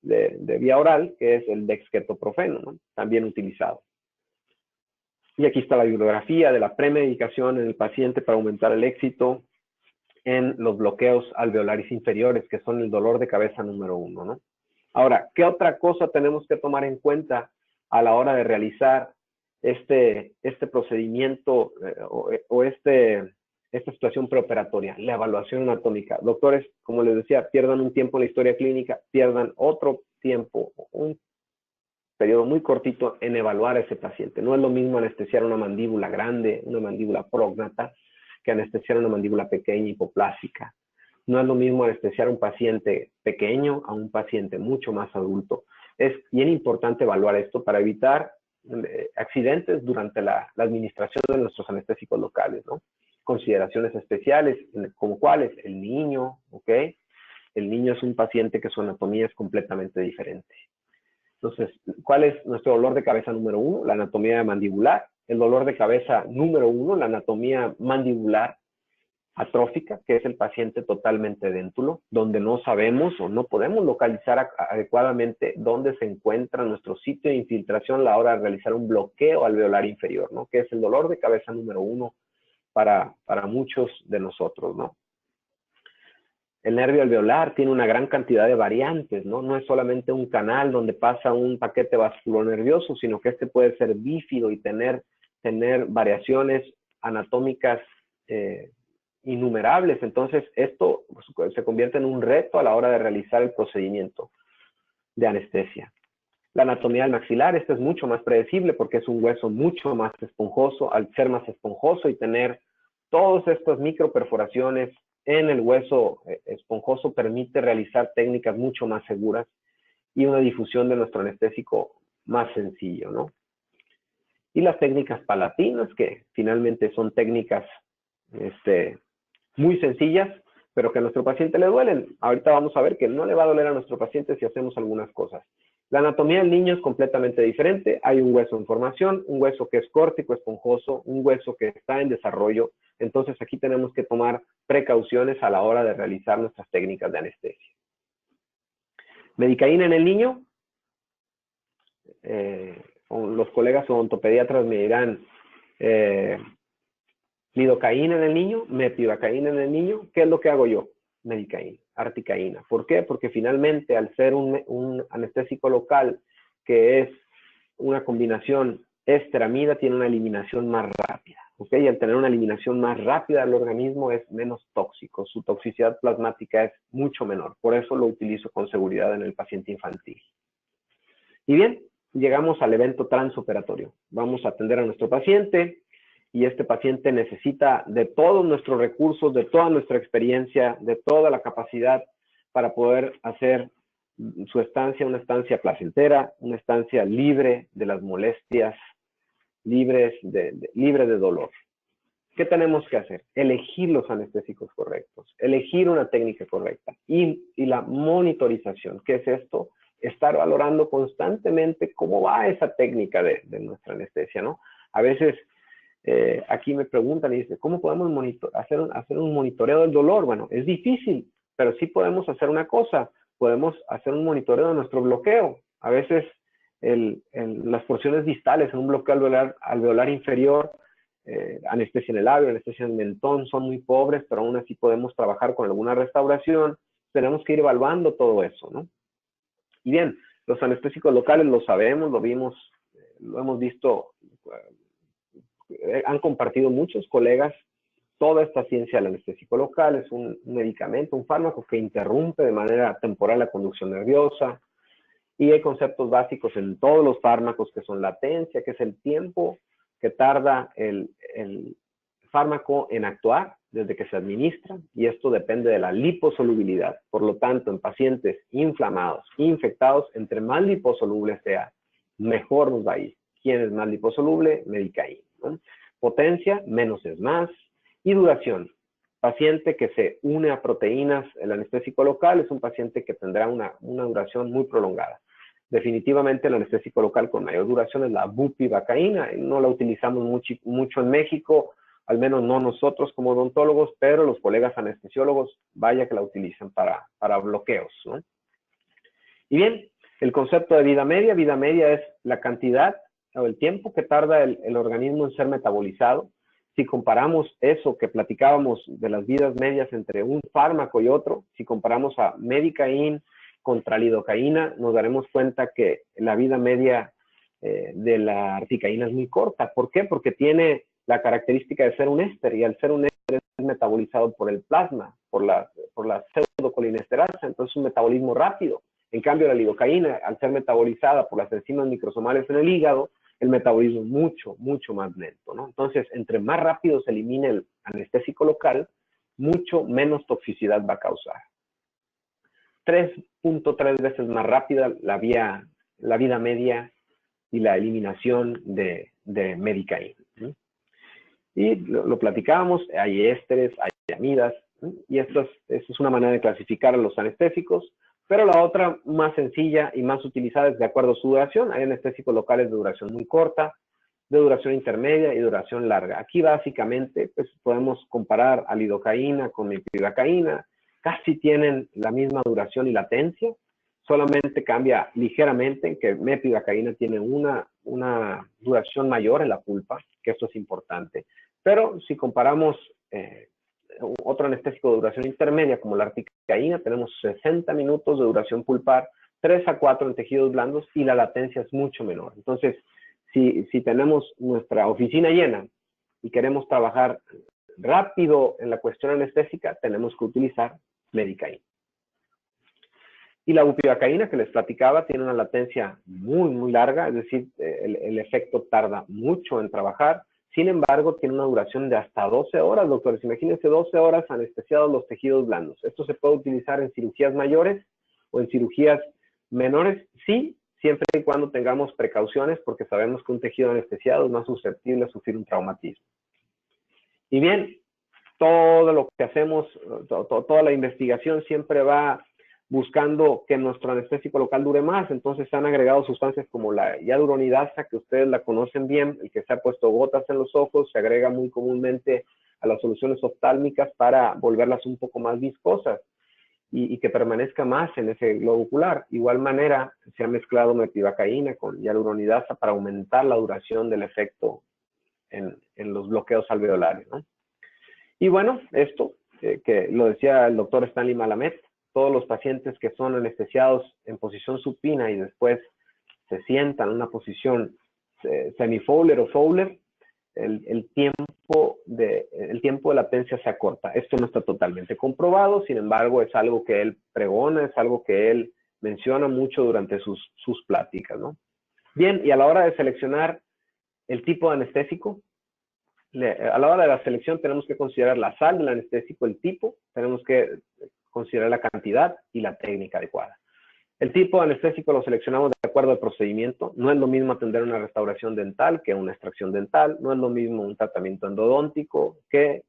de vía oral, que es el dexketoprofeno, ¿no? También utilizado. Y aquí está la bibliografía de la premedicación en el paciente para aumentar el éxito en los bloqueos alveolares inferiores, que son el dolor de cabeza número 1, ¿no? Ahora, ¿qué otra cosa tenemos que tomar en cuenta a la hora de realizar este procedimiento esta situación preoperatoria? La evaluación anatómica. Doctores, como les decía, pierdan un tiempo en la historia clínica, pierdan otro tiempo, un periodo muy cortito en evaluar a ese paciente. No es lo mismo anestesiar una mandíbula grande, una mandíbula prógnata, que anestesiar una mandíbula pequeña hipoplásica. No es lo mismo anestesiar a un paciente pequeño a un paciente mucho más adulto. Es bien importante evaluar esto para evitar accidentes durante la administración de nuestros anestésicos locales, ¿no? Consideraciones especiales, como cuáles, el niño, ¿ok? El niño es un paciente que su anatomía es completamente diferente. Entonces, ¿cuál es nuestro dolor de cabeza número 1? La anatomía mandibular. El dolor de cabeza número 1, la anatomía mandibular atrófica, que es el paciente totalmente déntulo, donde no sabemos o no podemos localizar adecuadamente dónde se encuentra nuestro sitio de infiltración a la hora de realizar un bloqueo alveolar inferior, ¿no? Que es el dolor de cabeza número 1 para muchos de nosotros, ¿no? El nervio alveolar tiene una gran cantidad de variantes, ¿no? No es solamente un canal donde pasa un paquete vasculonervioso, sino que este puede ser bífido y tener variaciones anatómicas innumerables. Entonces, esto se convierte en un reto a la hora de realizar el procedimiento de anestesia. La anatomía del maxilar, esta es mucho más predecible porque es un hueso mucho más esponjoso. Al ser más esponjoso y tener todas estas microperforaciones en el hueso esponjoso permite realizar técnicas mucho más seguras y una difusión de nuestro anestésico más sencillo, ¿no? Y las técnicas palatinas, que finalmente son técnicas muy sencillas, pero que a nuestro paciente le duelen. Ahorita vamos a ver que no le va a doler a nuestro paciente si hacemos algunas cosas. La anatomía del niño es completamente diferente. Hay un hueso en formación, un hueso que es córtico, esponjoso, un hueso que está en desarrollo. Entonces aquí tenemos que tomar precauciones a la hora de realizar nuestras técnicas de anestesia. Medicaína en el niño. Los colegas odontopediatras me dirán lidocaína en el niño, metidacaína en el niño. ¿Qué es lo que hago yo? Medicaína, articaína. ¿Por qué? Porque finalmente al ser un anestésico local que es una combinación esteramida, tiene una eliminación más rápida. ¿Ok? Y al tener una eliminación más rápida del organismo es menos tóxico. Su toxicidad plasmática es mucho menor. Por eso lo utilizo con seguridad en el paciente infantil. Y bien, llegamos al evento transoperatorio. Vamos a atender a nuestro paciente y este paciente necesita de todos nuestros recursos, de toda nuestra experiencia, de toda la capacidad para poder hacer su estancia una estancia placentera, una estancia libre de las molestias, libre de dolor. ¿Qué tenemos que hacer? Elegir los anestésicos correctos, elegir una técnica correcta y la monitorización. ¿Qué es esto? Estar valorando constantemente cómo va esa técnica de nuestra anestesia, ¿no? A veces aquí me preguntan y dicen, ¿cómo podemos hacer un monitoreo del dolor? Bueno, es difícil, pero sí podemos hacer una cosa. Podemos hacer un monitoreo de nuestro bloqueo. A veces las porciones distales en un bloqueo alveolar inferior, anestesia en el labio, anestesia en el mentón, son muy pobres, pero aún así podemos trabajar con alguna restauración. Tenemos que ir evaluando todo eso, ¿no? Y bien, los anestésicos locales lo sabemos, lo vimos, lo hemos visto han compartido muchos colegas toda esta ciencia del anestésico local. Es un medicamento, un fármaco que interrumpe de manera temporal la conducción nerviosa, y hay conceptos básicos en todos los fármacos que son latencia, que es el tiempo que tarda el fármaco en actuar desde que se administra, y esto depende de la liposolubilidad. Por lo tanto, en pacientes inflamados, infectados, entre más liposoluble sea, mejor nos va a ir. ¿Quién es más liposoluble? Medicaína, ¿no? Potencia, menos es más. Y duración. Paciente que se une a proteínas, el anestésico local es un paciente que tendrá una duración muy prolongada. Definitivamente el anestésico local con mayor duración es la bupivacaína. No la utilizamos mucho en México, al menos no nosotros como odontólogos, pero los colegas anestesiólogos, vaya que la utilizan para bloqueos, ¿no? Y bien, el concepto de vida media es la cantidad o el tiempo que tarda el organismo en ser metabolizado. Si comparamos eso que platicábamos de las vidas medias entre un fármaco y otro, si comparamos a Medicaín contra lidocaína, nos daremos cuenta que la vida media de la articaína es muy corta. ¿Por qué? Porque tiene la característica de ser un éster, y al ser un éster es metabolizado por el plasma, por la pseudocolinesterasa, entonces es un metabolismo rápido. En cambio, la lidocaína, al ser metabolizada por las enzimas microsomales en el hígado, el metabolismo es mucho más lento, ¿no? Entonces, entre más rápido se elimine el anestésico local, mucho menos toxicidad va a causar. 3.3 veces más rápida la vida media y la eliminación de medicaína, ¿sí? Y lo platicábamos, hay ésteres, hay amidas, ¿sí? Y esto es una manera de clasificar a los anestésicos, pero la otra más sencilla y más utilizada es de acuerdo a su duración. Hay anestésicos locales de duración muy corta, de duración intermedia y duración larga. Aquí básicamente pues, podemos comparar a lidocaína con mepivacaína, casi tienen la misma duración y latencia, solamente cambia ligeramente en que mepivacaína tiene una duración mayor en la pulpa, que esto es importante. Pero si comparamos otro anestésico de duración intermedia como la articaína, tenemos 60 minutos de duración pulpar, 3 a 4 en tejidos blandos, y la latencia es mucho menor. Entonces, si tenemos nuestra oficina llena y queremos trabajar rápido en la cuestión anestésica, tenemos que utilizar medicaína. Y la bupivacaína que les platicaba tiene una latencia muy larga, es decir, el efecto tarda mucho en trabajar. Sin embargo, tiene una duración de hasta 12 horas, doctores. Imagínense 12 horas anestesiados los tejidos blandos. Esto se puede utilizar en cirugías mayores o en cirugías menores, sí, siempre y cuando tengamos precauciones, porque sabemos que un tejido anestesiado es más susceptible a sufrir un traumatismo. Y bien, todo lo que hacemos, toda la investigación siempre va buscando que nuestro anestésico local dure más. Entonces se han agregado sustancias como la hialuronidasa, que ustedes la conocen bien, el que se ha puesto gotas en los ojos, se agrega muy comúnmente a las soluciones oftálmicas para volverlas un poco más viscosas y que permanezca más en ese globo ocular. Igual manera, se ha mezclado mepivacaína con hialuronidasa para aumentar la duración del efecto en los bloqueos alveolares, ¿no? Y bueno, esto, que lo decía el doctor Stanley Malamet, todos los pacientes que son anestesiados en posición supina y después se sientan en una posición semi-Fowler o Fowler, el tiempo de latencia se acorta. Esto no está totalmente comprobado, sin embargo, es algo que él pregona, es algo que él menciona mucho durante sus pláticas, ¿no? Bien, y a la hora de seleccionar el tipo de anestésico, a la hora de la selección tenemos que considerar la sal del anestésico, el tipo, tenemos que considerar la cantidad y la técnica adecuada. El tipo de anestésico lo seleccionamos de acuerdo al procedimiento. No es lo mismo atender una restauración dental que una extracción dental. No es lo mismo un tratamiento endodóntico que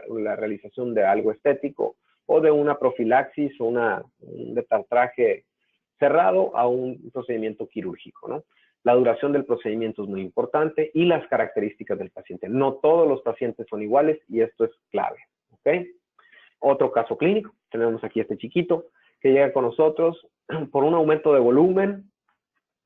la realización de algo estético, o de una profilaxis o un detartraje cerrado a un procedimiento quirúrgico, ¿no? La duración del procedimiento es muy importante, y las características del paciente. No todos los pacientes son iguales, y esto es clave, ¿ok? Otro caso clínico, tenemos aquí este chiquito que llega con nosotros por un aumento de volumen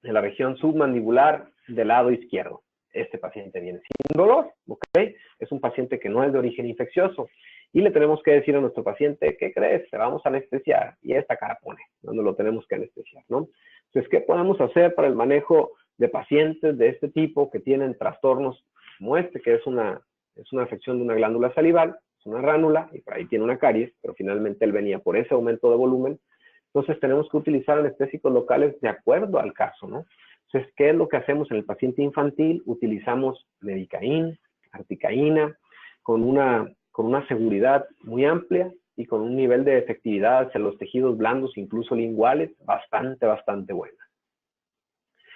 en la región submandibular del lado izquierdo. Este paciente viene sin dolor, ¿ok? Es un paciente que no es de origen infeccioso, y le tenemos que decir a nuestro paciente, ¿qué crees? Te vamos a anestesiar, y esta cara pone, donde lo tenemos que anestesiar, ¿no? Entonces, ¿qué podemos hacer para el manejo de pacientes de este tipo que tienen trastornos como este, que es una afección de una glándula salival, es una ránula, y por ahí tiene una caries, pero finalmente él venía por ese aumento de volumen. Entonces tenemos que utilizar anestésicos locales de acuerdo al caso, ¿no? Entonces, ¿qué es lo que hacemos en el paciente infantil? Utilizamos medicaína, articaína, con una seguridad muy amplia y con un nivel de efectividad hacia los tejidos blandos, incluso linguales, bastante buena.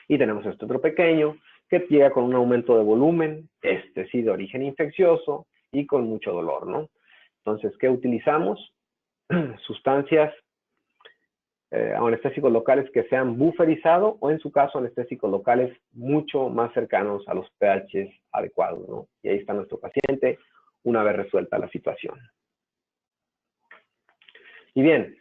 Y tenemos este otro pequeño, que llega con un aumento de volumen, este sí de origen infeccioso y con mucho dolor, ¿no? Entonces, ¿qué utilizamos? Sustancias anestésicos locales que sean buferizados o en su caso anestésicos locales mucho más cercanos a los pHs adecuados, ¿no? Y ahí está nuestro paciente una vez resuelta la situación. Y bien,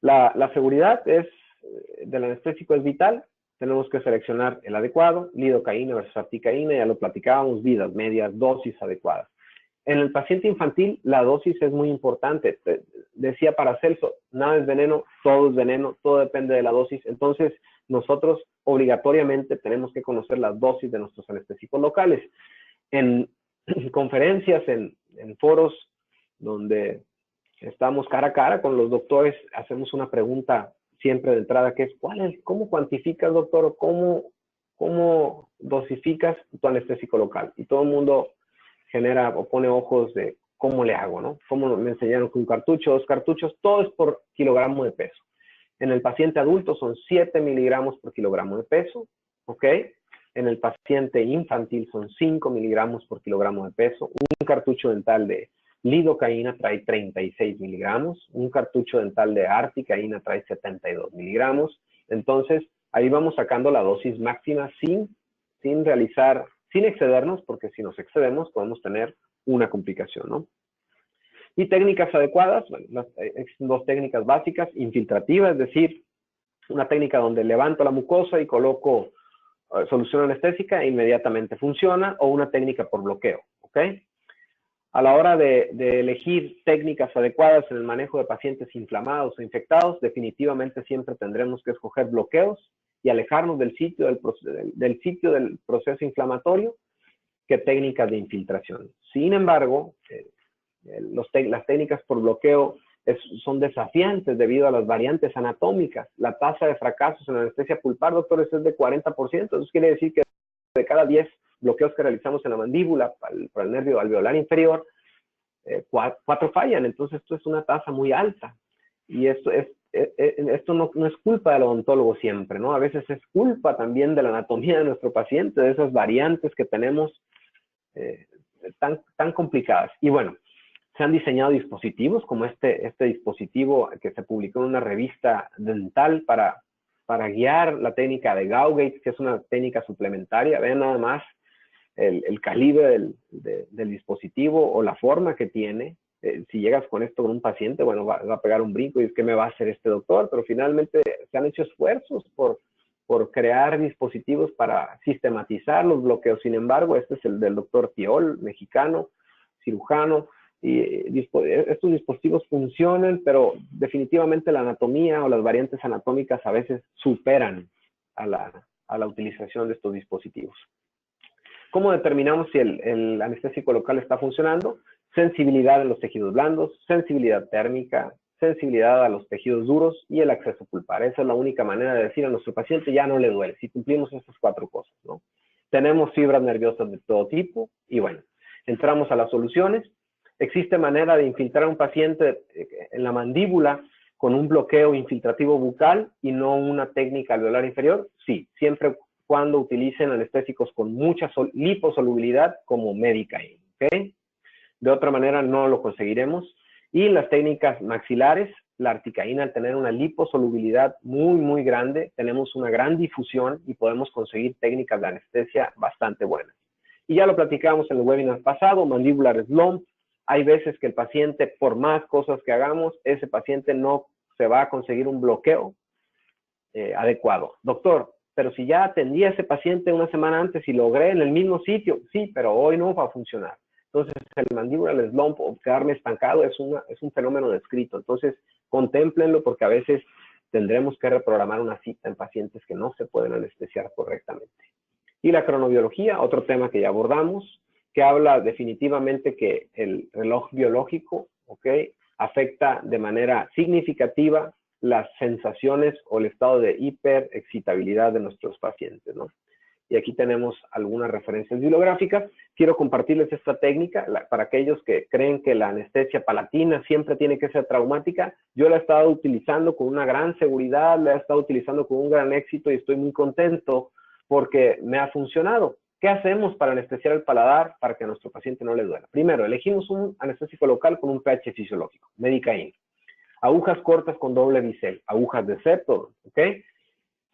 la seguridad del anestésico es vital. Tenemos que seleccionar el adecuado, lidocaína versus articaína, ya lo platicábamos, vidas medias, dosis adecuadas. En el paciente infantil, la dosis es muy importante. Decía Paracelso, nada es veneno, todo depende de la dosis. Entonces, nosotros obligatoriamente tenemos que conocer las dosis de nuestros anestésicos locales. En conferencias, en foros donde estamos cara a cara con los doctores, hacemos una pregunta siempre de entrada, que es, ¿cómo cuantificas, doctor? ¿Cómo dosificas tu anestésico local? Y todo el mundo genera o pone ojos de cómo le hago, ¿no? Cómo me enseñaron que un cartucho, 2 cartuchos, todo es por kilogramo de peso. En el paciente adulto son 7 miligramos por kilogramo de peso, ¿ok? En el paciente infantil son 5 miligramos por kilogramo de peso. Un cartucho dental de lidocaína trae 36 miligramos. Un cartucho dental de articaína trae 72 miligramos. Entonces, ahí vamos sacando la dosis máxima sin excedernos, porque si nos excedemos podemos tener una complicación, ¿no? Y técnicas adecuadas, bueno, existen 2 técnicas básicas, infiltrativa, es decir, una técnica donde levanto la mucosa y coloco solución anestésica e inmediatamente funciona, o una técnica por bloqueo, ¿ok? A la hora de elegir técnicas adecuadas en el manejo de pacientes inflamados o infectados, definitivamente siempre tendremos que escoger bloqueos y alejarnos del sitio del proceso inflamatorio que técnicas de infiltración. Sin embargo, las técnicas por bloqueo son desafiantes debido a las variantes anatómicas. La tasa de fracasos en anestesia pulpar, doctores, es de 40%. Eso quiere decir que de cada 10 bloqueos que realizamos en la mandíbula para el nervio alveolar inferior, 4 fallan. Entonces, esto es una tasa muy alta. Y esto no es culpa del odontólogo siempre, ¿no? A veces es culpa también de la anatomía de nuestro paciente, de esas variantes que tenemos tan complicadas. Y bueno, se han diseñado dispositivos como este dispositivo que se publicó en una revista dental para guiar la técnica de Gauge, que es una técnica suplementaria. Vean nada más el calibre del dispositivo o la forma que tiene. Si llegas con esto con un paciente, bueno, va a pegar un brinco y es, ¿qué me va a hacer este doctor? Pero finalmente se han hecho esfuerzos por crear dispositivos para sistematizar los bloqueos. Sin embargo, este es el del doctor Tiol, mexicano, cirujano, y estos dispositivos funcionan, pero definitivamente la anatomía o las variantes anatómicas a veces superan a la utilización de estos dispositivos. ¿Cómo determinamos si el anestésico local está funcionando? Sensibilidad en los tejidos blandos, sensibilidad térmica, sensibilidad a los tejidos duros y el acceso pulpar. Esa es la única manera de decir a nuestro paciente ya no le duele, si cumplimos estas 4 cosas, ¿no? Tenemos fibras nerviosas de todo tipo y bueno, entramos a las soluciones. ¿Existe manera de infiltrar a un paciente en la mandíbula con un bloqueo infiltrativo bucal y no una técnica alveolar inferior? Sí, siempre cuando utilicen anestésicos con mucha liposolubilidad como Medicaid, ¿ok? De otra manera no lo conseguiremos. Y las técnicas maxilares, la articaína, al tener una liposolubilidad muy grande, tenemos una gran difusión y podemos conseguir técnicas de anestesia bastante buenas. Y ya lo platicamos en el webinar pasado, mandibular slump. Hay veces que el paciente, por más cosas que hagamos, ese paciente no se va a conseguir un bloqueo adecuado. Doctor, pero si ya atendí a ese paciente una semana antes y logré en el mismo sitio, sí, pero hoy no va a funcionar. Entonces, el mandibular slump o quedarme estancado es un fenómeno descrito. Entonces, contémplenlo porque a veces tendremos que reprogramar una cita en pacientes que no se pueden anestesiar correctamente. Y la cronobiología, otro tema que ya abordamos. que habla definitivamente que el reloj biológico, ¿ok?, afecta de manera significativa las sensaciones o el estado de hiperexcitabilidad de nuestros pacientes, ¿no? Y aquí tenemos algunas referencias bibliográficas. Quiero compartirles esta técnica para aquellos que creen que la anestesia palatina siempre tiene que ser traumática. Yo la he estado utilizando con una gran seguridad, la he estado utilizando con un gran éxito y estoy muy contento porque me ha funcionado. ¿Qué hacemos para anestesiar el paladar para que a nuestro paciente no le duela? Primero, elegimos un anestésico local con un pH fisiológico, Medicaín. Agujas cortas con doble bisel, agujas de septo, ¿ok?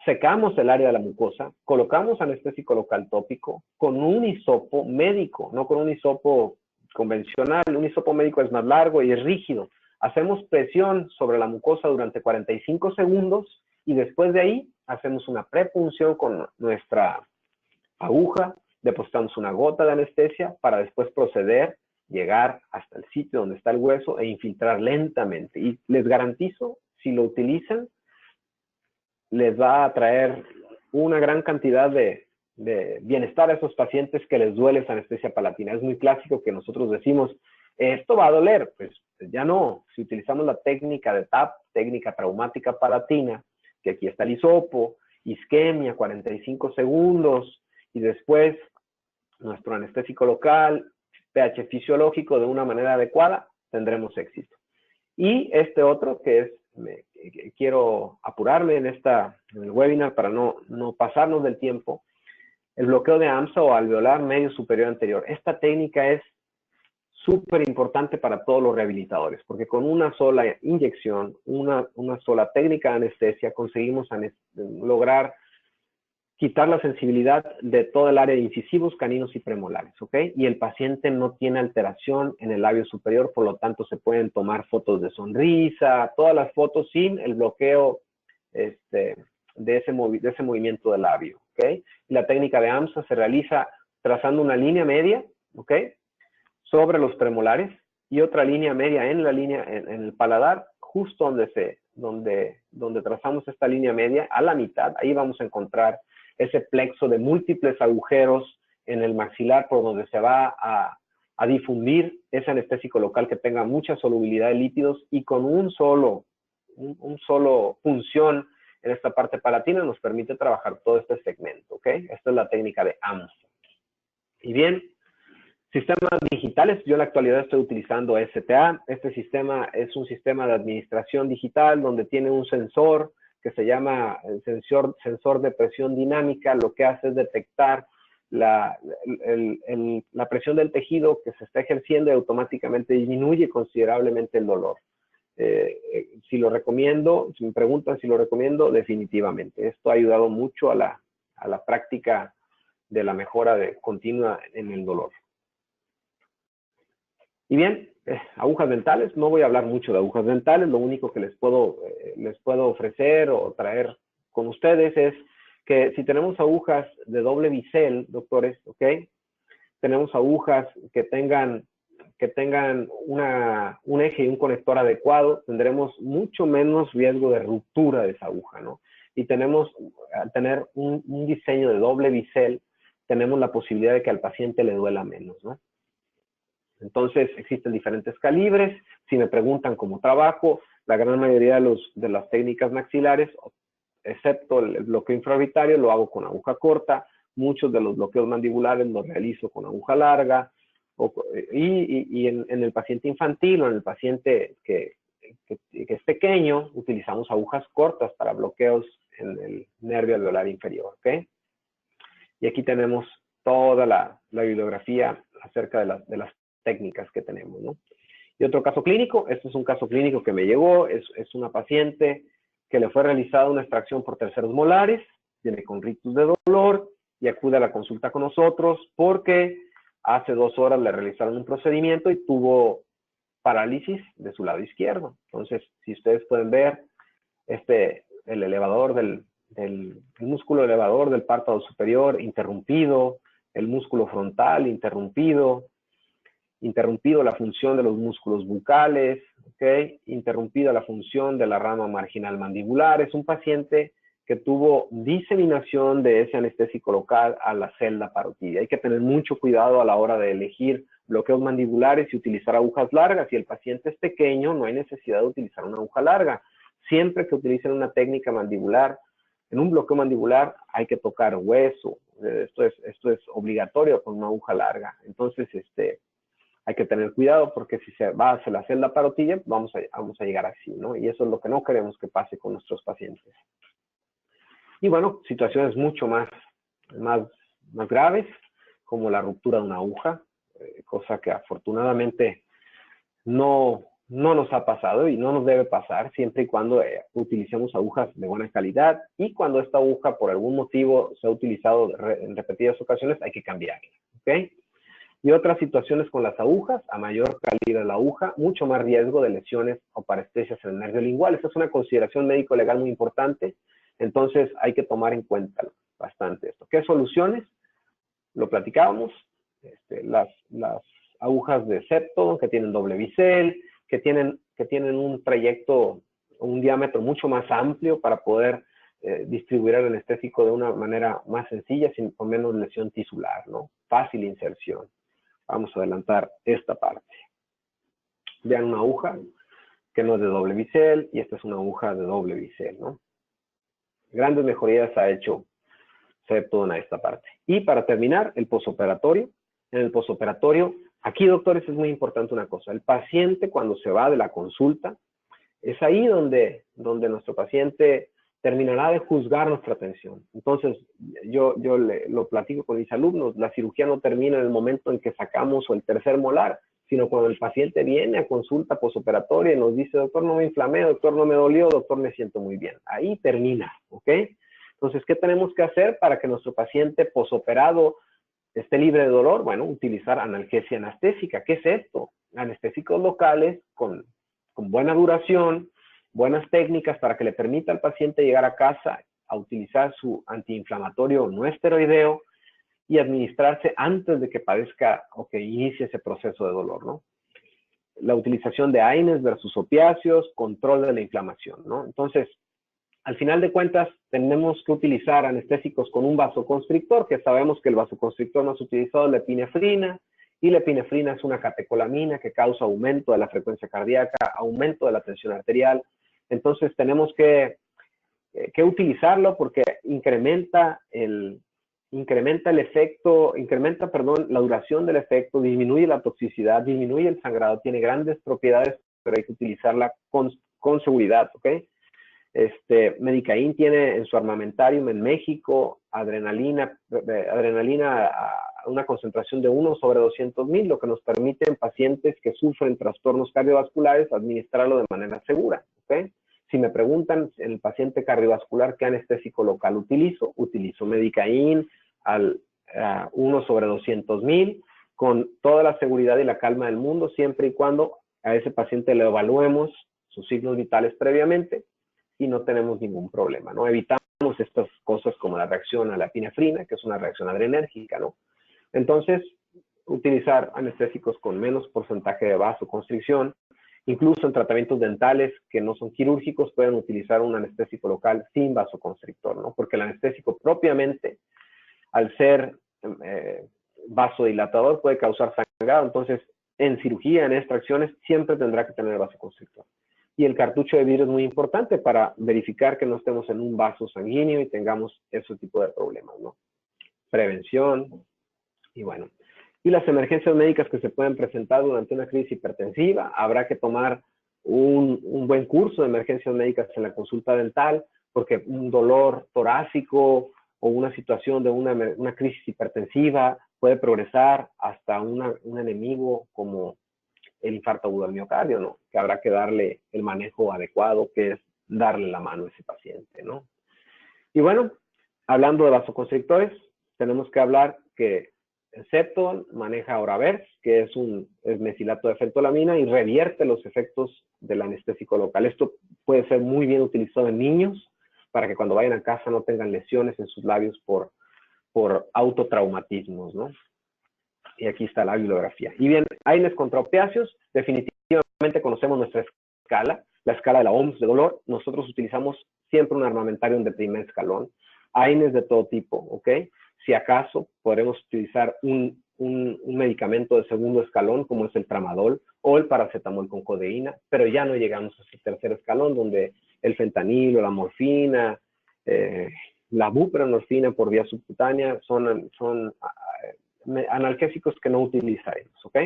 Secamos el área de la mucosa, colocamos anestésico local tópico con un hisopo médico, no con un hisopo convencional. Un hisopo médico es más largo y es rígido. Hacemos presión sobre la mucosa durante 45 segundos y después de ahí hacemos una prepunción con nuestra aguja, depositamos una gota de anestesia para después proceder, llegar hasta el sitio donde está el hueso e infiltrar lentamente. Y les garantizo, si lo utilizan, les va a traer una gran cantidad de bienestar a esos pacientes que les duele esa anestesia palatina. Es muy clásico que nosotros decimos, esto va a doler. Pues ya no. Si utilizamos la técnica de TAP, técnica traumática palatina, que aquí está el hisopo, isquemia, 45 segundos, y después nuestro anestésico local, pH fisiológico de una manera adecuada, tendremos éxito. Y este otro, que es, quiero apurarme en el webinar para no pasarnos del tiempo, el bloqueo de AMSA o alveolar medio superior anterior. Esta técnica es súper importante para todos los rehabilitadores, porque con una sola inyección, una sola técnica de anestesia, conseguimos lograr quitar la sensibilidad de todo el área de incisivos, caninos y premolares, ¿ok? Y el paciente no tiene alteración en el labio superior, por lo tanto se pueden tomar fotos de sonrisa, todas las fotos sin el bloqueo de ese movimiento del labio, ¿ok? Y la técnica de AMSA se realiza trazando una línea media, ¿ok?, sobre los premolares y otra línea media en el paladar, justo donde trazamos esta línea media, a la mitad, ahí vamos a encontrar ese plexo de múltiples agujeros en el maxilar por donde se va a difundir ese anestésico local que tenga mucha solubilidad de lípidos, y con un solo punción en esta parte palatina nos permite trabajar todo este segmento, ¿ok? Esta es la técnica de AMSA. Y bien, sistemas digitales, yo en la actualidad estoy utilizando STA. Este sistema es un sistema de administración digital donde tiene un sensor que se llama el sensor de presión dinámica. Lo que hace es detectar la presión del tejido que se está ejerciendo y automáticamente disminuye considerablemente el dolor. Si lo recomiendo, si me preguntan si lo recomiendo, definitivamente. Esto ha ayudado mucho a la práctica de la mejora continua en el dolor. Y bien, agujas dentales, no voy a hablar mucho de agujas dentales. Lo único que les puedo ofrecer o traer con ustedes es que si tenemos agujas de doble bisel, doctores, ¿ok? Tenemos agujas que tengan un eje y un conector adecuado, tendremos mucho menos riesgo de ruptura de esa aguja, ¿no? Y al tener un diseño de doble bisel, tenemos la posibilidad de que al paciente le duela menos, ¿no? Entonces, existen diferentes calibres. Si me preguntan cómo trabajo, la gran mayoría de las técnicas maxilares, excepto el bloqueo infraorbitario, lo hago con aguja corta. Muchos de los bloqueos mandibulares los realizo con aguja larga. Y en el paciente infantil o en el paciente que es pequeño, utilizamos agujas cortas para bloqueos en el nervio alveolar inferior, ¿ok? Y aquí tenemos toda la bibliografía acerca de las técnicas que tenemos, ¿no? Y otro caso clínico, este es un caso clínico que me llegó, es una paciente que le fue realizada una extracción por terceros molares, viene con ritus de dolor y acude a la consulta con nosotros porque hace 2 horas le realizaron un procedimiento y tuvo parálisis de su lado izquierdo. Entonces, si ustedes pueden ver, el elevador el músculo elevador del párpado superior interrumpido, el músculo frontal interrumpido la función de los músculos bucales, ¿ok? Interrumpida la función de la rama marginal mandibular. Es un paciente que tuvo diseminación de ese anestésico local a la celda parotidia. Hay que tener mucho cuidado a la hora de elegir bloqueos mandibulares y utilizar agujas largas. Si el paciente es pequeño, no hay necesidad de utilizar una aguja larga. Siempre que utilicen una técnica mandibular, en un bloqueo mandibular hay que tocar hueso. Esto es obligatorio con una aguja larga. Entonces, hay que tener cuidado porque si se va hacia la celda parotidia, vamos a llegar así, ¿no? Y eso es lo que no queremos que pase con nuestros pacientes. Y bueno, situaciones mucho más graves, como la ruptura de una aguja, cosa que afortunadamente no nos ha pasado y no nos debe pasar siempre y cuando utilicemos agujas de buena calidad, y cuando esta aguja por algún motivo se ha utilizado en repetidas ocasiones, hay que cambiarla, ¿ok? Y otras situaciones con las agujas: a mayor calibre de la aguja, mucho más riesgo de lesiones o parestesias en el nervio lingual. Esta es una consideración médico-legal muy importante, entonces hay que tomar en cuenta bastante esto. ¿Qué soluciones? Lo platicábamos, las agujas de Septodon que tienen doble bisel, que tienen un trayecto, un diámetro mucho más amplio para poder distribuir el anestésico de una manera más sencilla, con menos lesión tisular, ¿no? Fácil inserción. Vamos a adelantar esta parte. Vean una aguja que no es de doble bisel, y esta es una aguja de doble bisel, ¿no? Grandes mejorías ha hecho Septodon a esta parte. Y para terminar, el posoperatorio. En el posoperatorio, aquí, doctores, es muy importante una cosa. El paciente, cuando se va de la consulta, es ahí donde nuestro paciente terminará de juzgar nuestra atención. Entonces, yo lo platico con mis alumnos: la cirugía no termina en el momento en que sacamos el tercer molar, sino cuando el paciente viene a consulta posoperatoria y nos dice: doctor, no me inflamé, doctor, no me dolió, doctor, me siento muy bien. Ahí termina, ¿ok? Entonces, ¿qué tenemos que hacer para que nuestro paciente posoperado esté libre de dolor? Bueno, utilizar analgesia anestésica. ¿Qué es esto? Anestésicos locales con buena duración, buenas técnicas para que le permita al paciente llegar a casa a utilizar su antiinflamatorio no esteroideo y administrarse antes de que padezca o que inicie ese proceso de dolor, ¿no? La utilización de AINES versus opiáceos, control de la inflamación, ¿no? Entonces, al final de cuentas, tenemos que utilizar anestésicos con un vasoconstrictor, que sabemos que el vasoconstrictor más utilizado es la epinefrina, y la epinefrina es una catecolamina que causa aumento de la frecuencia cardíaca, aumento de la tensión arterial. Entonces, tenemos que utilizarlo porque incrementa la duración del efecto, disminuye la toxicidad, disminuye el sangrado, tiene grandes propiedades, pero hay que utilizarla con seguridad, ¿ok? Medicaín tiene en su armamentarium en México adrenalina a una concentración de 1/200,000, lo que nos permite en pacientes que sufren trastornos cardiovasculares administrarlo de manera segura, ¿ok? Si me preguntan, en el paciente cardiovascular, ¿qué anestésico local utilizo? Utilizo Medicaín a 1/200,000 con toda la seguridad y la calma del mundo, siempre y cuando a ese paciente le evaluemos sus signos vitales previamente y no tenemos ningún problema, ¿no? Evitamos estas cosas como la reacción a la epinefrina, que es una reacción adrenérgica, ¿no? Entonces, utilizar anestésicos con menos porcentaje de vasoconstricción. Incluso en tratamientos dentales que no son quirúrgicos pueden utilizar un anestésico local sin vasoconstrictor, ¿no? Porque el anestésico propiamente, al ser vasodilatador, puede causar sangrado. Entonces, en cirugía, en extracciones, siempre tendrá que tener vasoconstrictor. Y el cartucho de vidrio es muy importante para verificar que no estemos en un vaso sanguíneo y tengamos ese tipo de problemas, ¿no? Prevención. Y bueno, y las emergencias médicas que se pueden presentar durante una crisis hipertensiva. Habrá que tomar un buen curso de emergencias médicas en la consulta dental, porque un dolor torácico o una situación de una crisis hipertensiva puede progresar hasta un enemigo como el infarto agudo al miocardio, ¿no? Que habrá que darle el manejo adecuado, que es darle la mano a ese paciente, ¿no? Y bueno, hablando de vasoconstrictores, tenemos que hablar que el Septodon maneja Oravers, que es mesilato de fentolamina, y revierte los efectos del anestésico local. Esto puede ser muy bien utilizado en niños, para que cuando vayan a casa no tengan lesiones en sus labios por autotraumatismos, ¿no? Y aquí está la bibliografía. Y bien, AINES contra opiáceos, definitivamente conocemos nuestra escala, la escala de la OMS de dolor. Nosotros utilizamos siempre un armamentarium de primer escalón, AINES de todo tipo, ¿ok? Si acaso, podremos utilizar un medicamento de segundo escalón, como es el tramadol o el paracetamol con codeína, pero ya no llegamos a ese tercer escalón, donde el fentanilo, la morfina, la buprenorfina por vía subcutánea son analgésicos que no utilizaremos, ¿ok?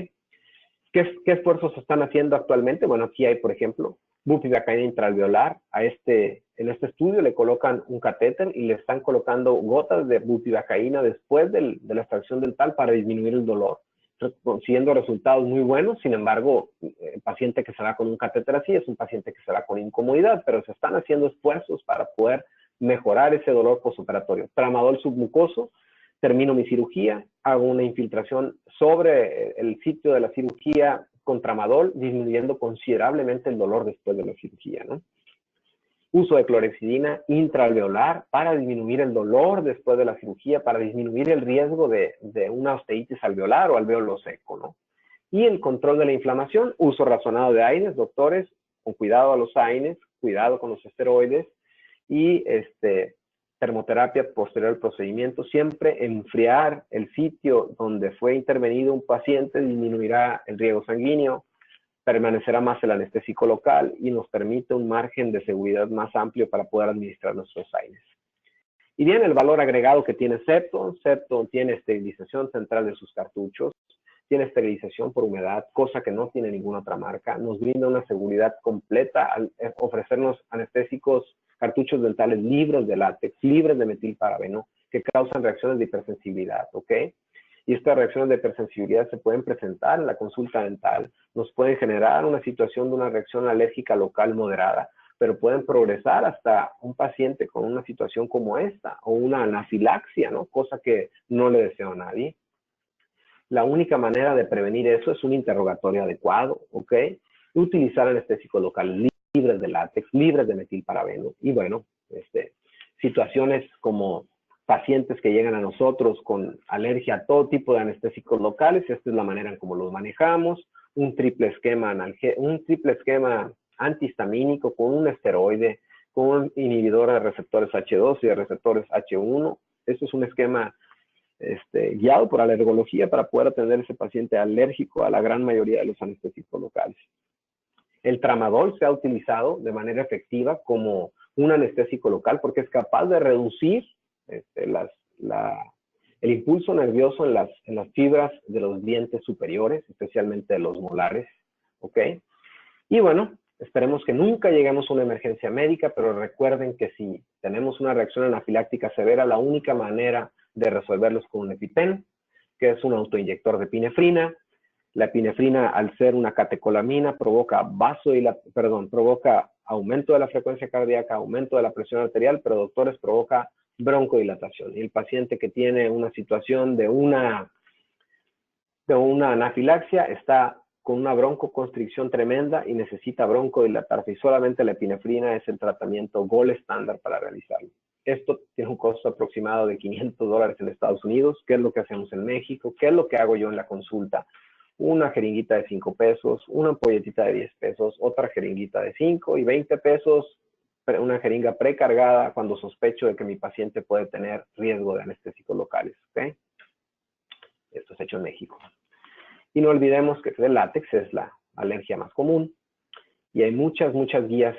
¿Qué esfuerzos se están haciendo actualmente? Bueno, aquí hay, por ejemplo, bupivacaína intraalveolar. En este estudio le colocan un catéter y le están colocando gotas de bupivacaína después de la extracción dental para disminuir el dolor, consiguiendo resultados muy buenos. Sin embargo, el paciente que se va con un catéter así es un paciente que se va con incomodidad, pero se están haciendo esfuerzos para poder mejorar ese dolor postoperatorio. Tramadol submucoso. Termino mi cirugía, hago una infiltración sobre el sitio de la cirugía con tramadol, disminuyendo considerablemente el dolor después de la cirugía, ¿no? Uso de clorexidina intraalveolar para disminuir el dolor después de la cirugía, para disminuir el riesgo de una osteitis alveolar o alvéolo seco, ¿no? Y el control de la inflamación, uso razonado de AINES, doctores, con cuidado a los AINES, cuidado con los esteroides y termoterapia posterior al procedimiento, siempre enfriar el sitio donde fue intervenido un paciente, disminuirá el riego sanguíneo, permanecerá más el anestésico local y nos permite un margen de seguridad más amplio para poder administrar nuestros AINES. Y bien, el valor agregado que tiene Septon tiene esterilización central de sus cartuchos, tiene esterilización por humedad, cosa que no tiene ninguna otra marca, nos brinda una seguridad completa al ofrecernos anestésicos, cartuchos dentales libres de látex, libres de metilparabeno, que causan reacciones de hipersensibilidad, ¿ok? Y estas reacciones de hipersensibilidad se pueden presentar en la consulta dental, nos pueden generar una situación de una reacción alérgica local moderada, pero pueden progresar hasta un paciente con una situación como esta, o una anafilaxia, ¿no? Cosa que no le deseo a nadie. La única manera de prevenir eso es un interrogatorio adecuado, ¿ok? Y utilizar anestésicos locales libres de látex, libres de metilparabeno. Y bueno, situaciones como pacientes que llegan a nosotros con alergia a todo tipo de anestésicos locales, esta es la manera en cómo los manejamos, un triple esquema antihistamínico con un esteroide, con un inhibidor de receptores H2 y de receptores H1. Esto es un esquema guiado por alergología para poder atender a ese paciente alérgico a la gran mayoría de los anestésicos locales. El tramadol se ha utilizado de manera efectiva como un anestésico local porque es capaz de reducir el impulso nervioso en las fibras de los dientes superiores, especialmente de los molares, ¿ok? Y bueno, esperemos que nunca lleguemos a una emergencia médica, pero recuerden que si tenemos una reacción anafiláctica severa, la única manera de resolverlos con un EpiPen, que es un autoinyector de epinefrina. La epinefrina, al ser una catecolamina, provoca aumento de la frecuencia cardíaca, aumento de la presión arterial, pero doctores, provoca broncodilatación. Y el paciente que tiene una situación de una anafilaxia está con una broncoconstricción tremenda y necesita broncodilatarse, y solamente la epinefrina es el tratamiento gold estándar para realizarlo. Esto tiene un costo aproximado de $500 en Estados Unidos. ¿Qué es lo que hacemos en México? ¿Qué es lo que hago yo en la consulta? Una jeringuita de 5 pesos, una ampolletita de 10 pesos, otra jeringuita de 5 y 20 pesos, una jeringa precargada cuando sospecho de que mi paciente puede tener riesgo de anestésicos locales, ¿ok? Esto es hecho en México. Y no olvidemos que el látex es la alergia más común y hay muchas guías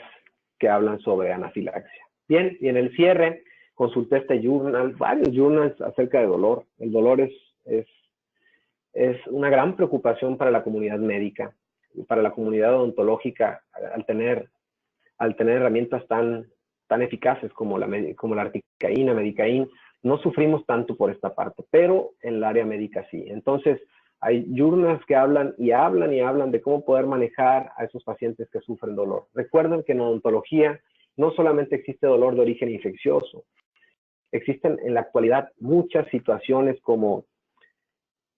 que hablan sobre anafilaxia. Bien, y en el cierre consulté este journal, varios journals acerca de dolor. El dolor es una gran preocupación para la comunidad médica, para la comunidad odontológica, al tener herramientas tan eficaces como la articaína, medicaín, no sufrimos tanto por esta parte, pero en el área médica sí. Entonces, hay journals que hablan de cómo poder manejar a esos pacientes que sufren dolor. Recuerden que en odontología no solamente existe dolor de origen infeccioso, existen en la actualidad muchas situaciones como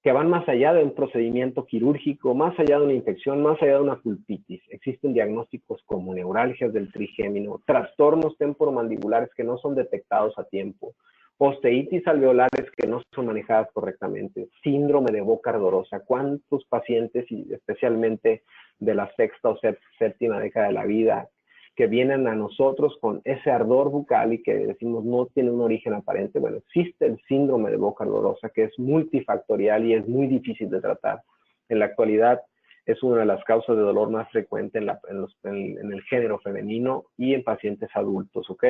que van más allá de un procedimiento quirúrgico, más allá de una infección, más allá de una pulpitis. Existen diagnósticos como neuralgias del trigémino, trastornos temporomandibulares que no son detectados a tiempo, osteitis alveolares que no son manejadas correctamente, síndrome de boca ardorosa. ¿Cuántos pacientes, y especialmente de la sexta o séptima década de la vida, que vienen a nosotros con ese ardor bucal y que decimos no tiene un origen aparente. Bueno, existe el síndrome de boca ardorosa, que es multifactorial y es muy difícil de tratar. En la actualidad es una de las causas de dolor más frecuente en el género femenino y en pacientes adultos, ¿ok?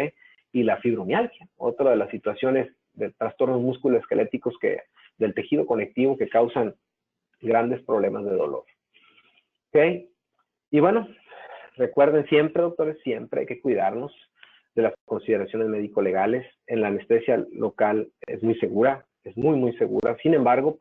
Y la fibromialgia, otra de las situaciones de trastornos musculoesqueléticos del tejido conectivo que causan grandes problemas de dolor, ¿ok? Y bueno, recuerden siempre, doctores, siempre hay que cuidarnos de las consideraciones médico-legales. En la anestesia local es muy segura, es muy, muy segura. Sin embargo,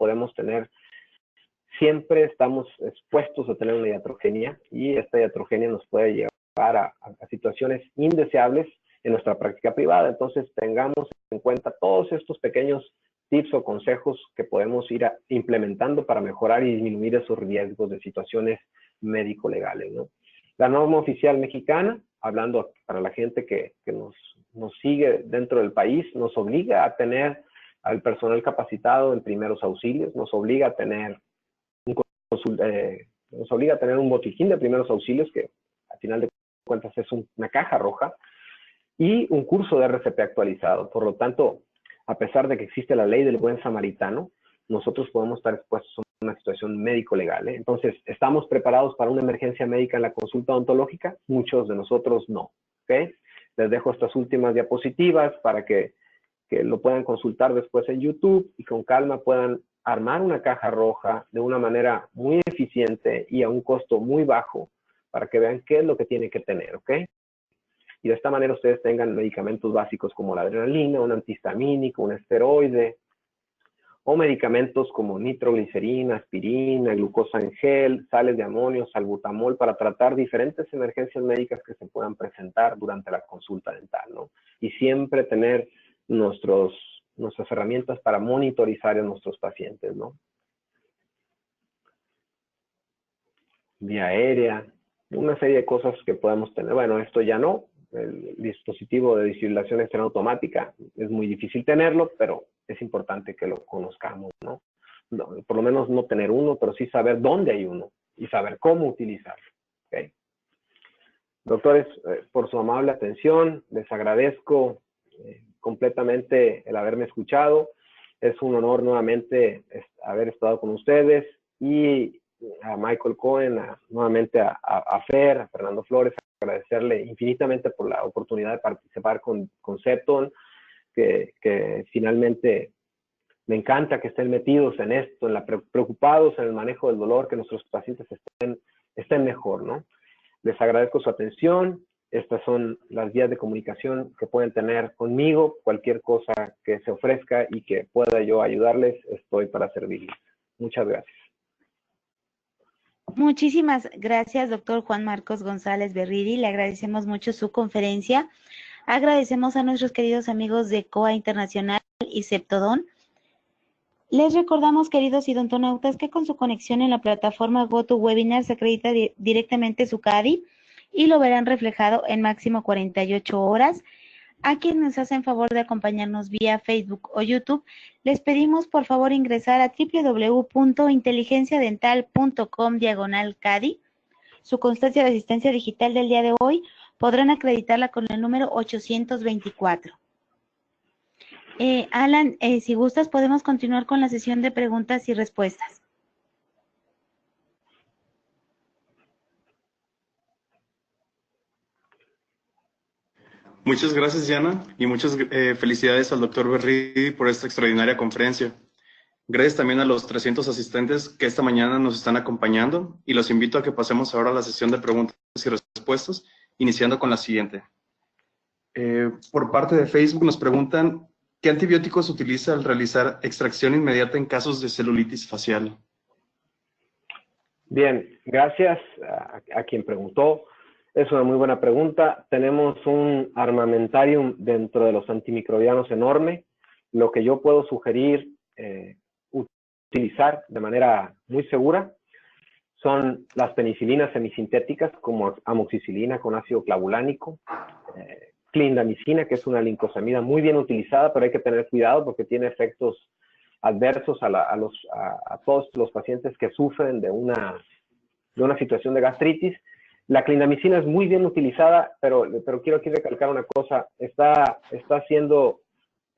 siempre estamos expuestos a tener una iatrogenia y esta iatrogenia nos puede llevar a situaciones indeseables en nuestra práctica privada. Entonces, tengamos en cuenta todos estos pequeños tips o consejos que podemos ir implementando para mejorar y disminuir esos riesgos de situaciones médico-legales, ¿no? La norma oficial mexicana, hablando para la gente que nos sigue dentro del país, nos obliga a tener al personal capacitado en primeros auxilios, nos obliga a tener un botiquín de primeros auxilios, que al final de cuentas es una caja roja, y un curso de RCP actualizado. Por lo tanto, a pesar de que existe la ley del buen samaritano, nosotros podemos estar expuestos a una situación médico-legal, ¿eh? Entonces, ¿estamos preparados para una emergencia médica en la consulta odontológica? Muchos de nosotros no, ¿ok? Les dejo estas últimas diapositivas para que lo puedan consultar después en YouTube y con calma puedan armar una caja roja de una manera muy eficiente y a un costo muy bajo para que vean qué es lo que tienen que tener, ¿ok? Y de esta manera ustedes tengan medicamentos básicos como la adrenalina, un antihistamínico, un esteroide, o medicamentos como nitroglicerina, aspirina, glucosa en gel, sales de amonio, salbutamol, para tratar diferentes emergencias médicas que se puedan presentar durante la consulta dental, ¿no? Y siempre tener nuestras herramientas para monitorizar a nuestros pacientes, ¿no? Vía aérea, una serie de cosas que podemos tener. Bueno, esto ya no. El dispositivo de desfibrilación externa automática es muy difícil tenerlo, pero es importante que lo conozcamos, ¿no? Por lo menos no tener uno, pero sí saber dónde hay uno y saber cómo utilizarlo, ¿okay? Doctores, por su amable atención, les agradezco completamente el haberme escuchado. Es un honor nuevamente haber estado con ustedes, y a Michael Cohen, nuevamente a Fer, a Fernando Flores, agradecerle infinitamente por la oportunidad de participar con Septon, que finalmente me encanta que estén metidos en esto, preocupados en el manejo del dolor, que nuestros pacientes estén mejor, ¿no? Les agradezco su atención. Estas son las vías de comunicación que pueden tener conmigo. Cualquier cosa que se ofrezca y que pueda yo ayudarles, estoy para servirles. Muchas gracias. Muchísimas gracias, doctor Juan Marcos González Berriri. Le agradecemos mucho su conferencia. Agradecemos a nuestros queridos amigos de COA Internacional y Septodon. Les recordamos, queridos idontonautas, que con su conexión en la plataforma GoToWebinar se acredita directamente su CADI y lo verán reflejado en máximo 48 horas. A quienes hacen favor de acompañarnos vía Facebook o YouTube, les pedimos por favor ingresar a www.inteligenciadental.com/CADI. Su constancia de asistencia digital del día de hoy podrán acreditarla con el número 824. Alan, si gustas, podemos continuar con la sesión de preguntas y respuestas. Muchas gracias, Diana, y muchas felicidades al doctor Berridi por esta extraordinaria conferencia. Gracias también a los 300 asistentes que esta mañana nos están acompañando, y los invito a que pasemos ahora a la sesión de preguntas y respuestas, iniciando con la siguiente. Por parte de Facebook nos preguntan, ¿qué antibióticos se utiliza al realizar extracción inmediata en casos de celulitis facial? Bien, gracias a quien preguntó. Es una muy buena pregunta. Tenemos un armamentarium dentro de los antimicrobianos enorme. Lo que yo puedo sugerir utilizar de manera muy segura son las penicilinas semisintéticas, como amoxicilina con ácido clavulánico, clindamicina, que es una lincosamida muy bien utilizada, pero hay que tener cuidado porque tiene efectos adversos a todos los pacientes que sufren de una situación de gastritis. La clindamicina es muy bien utilizada, pero quiero aquí recalcar una cosa, está siendo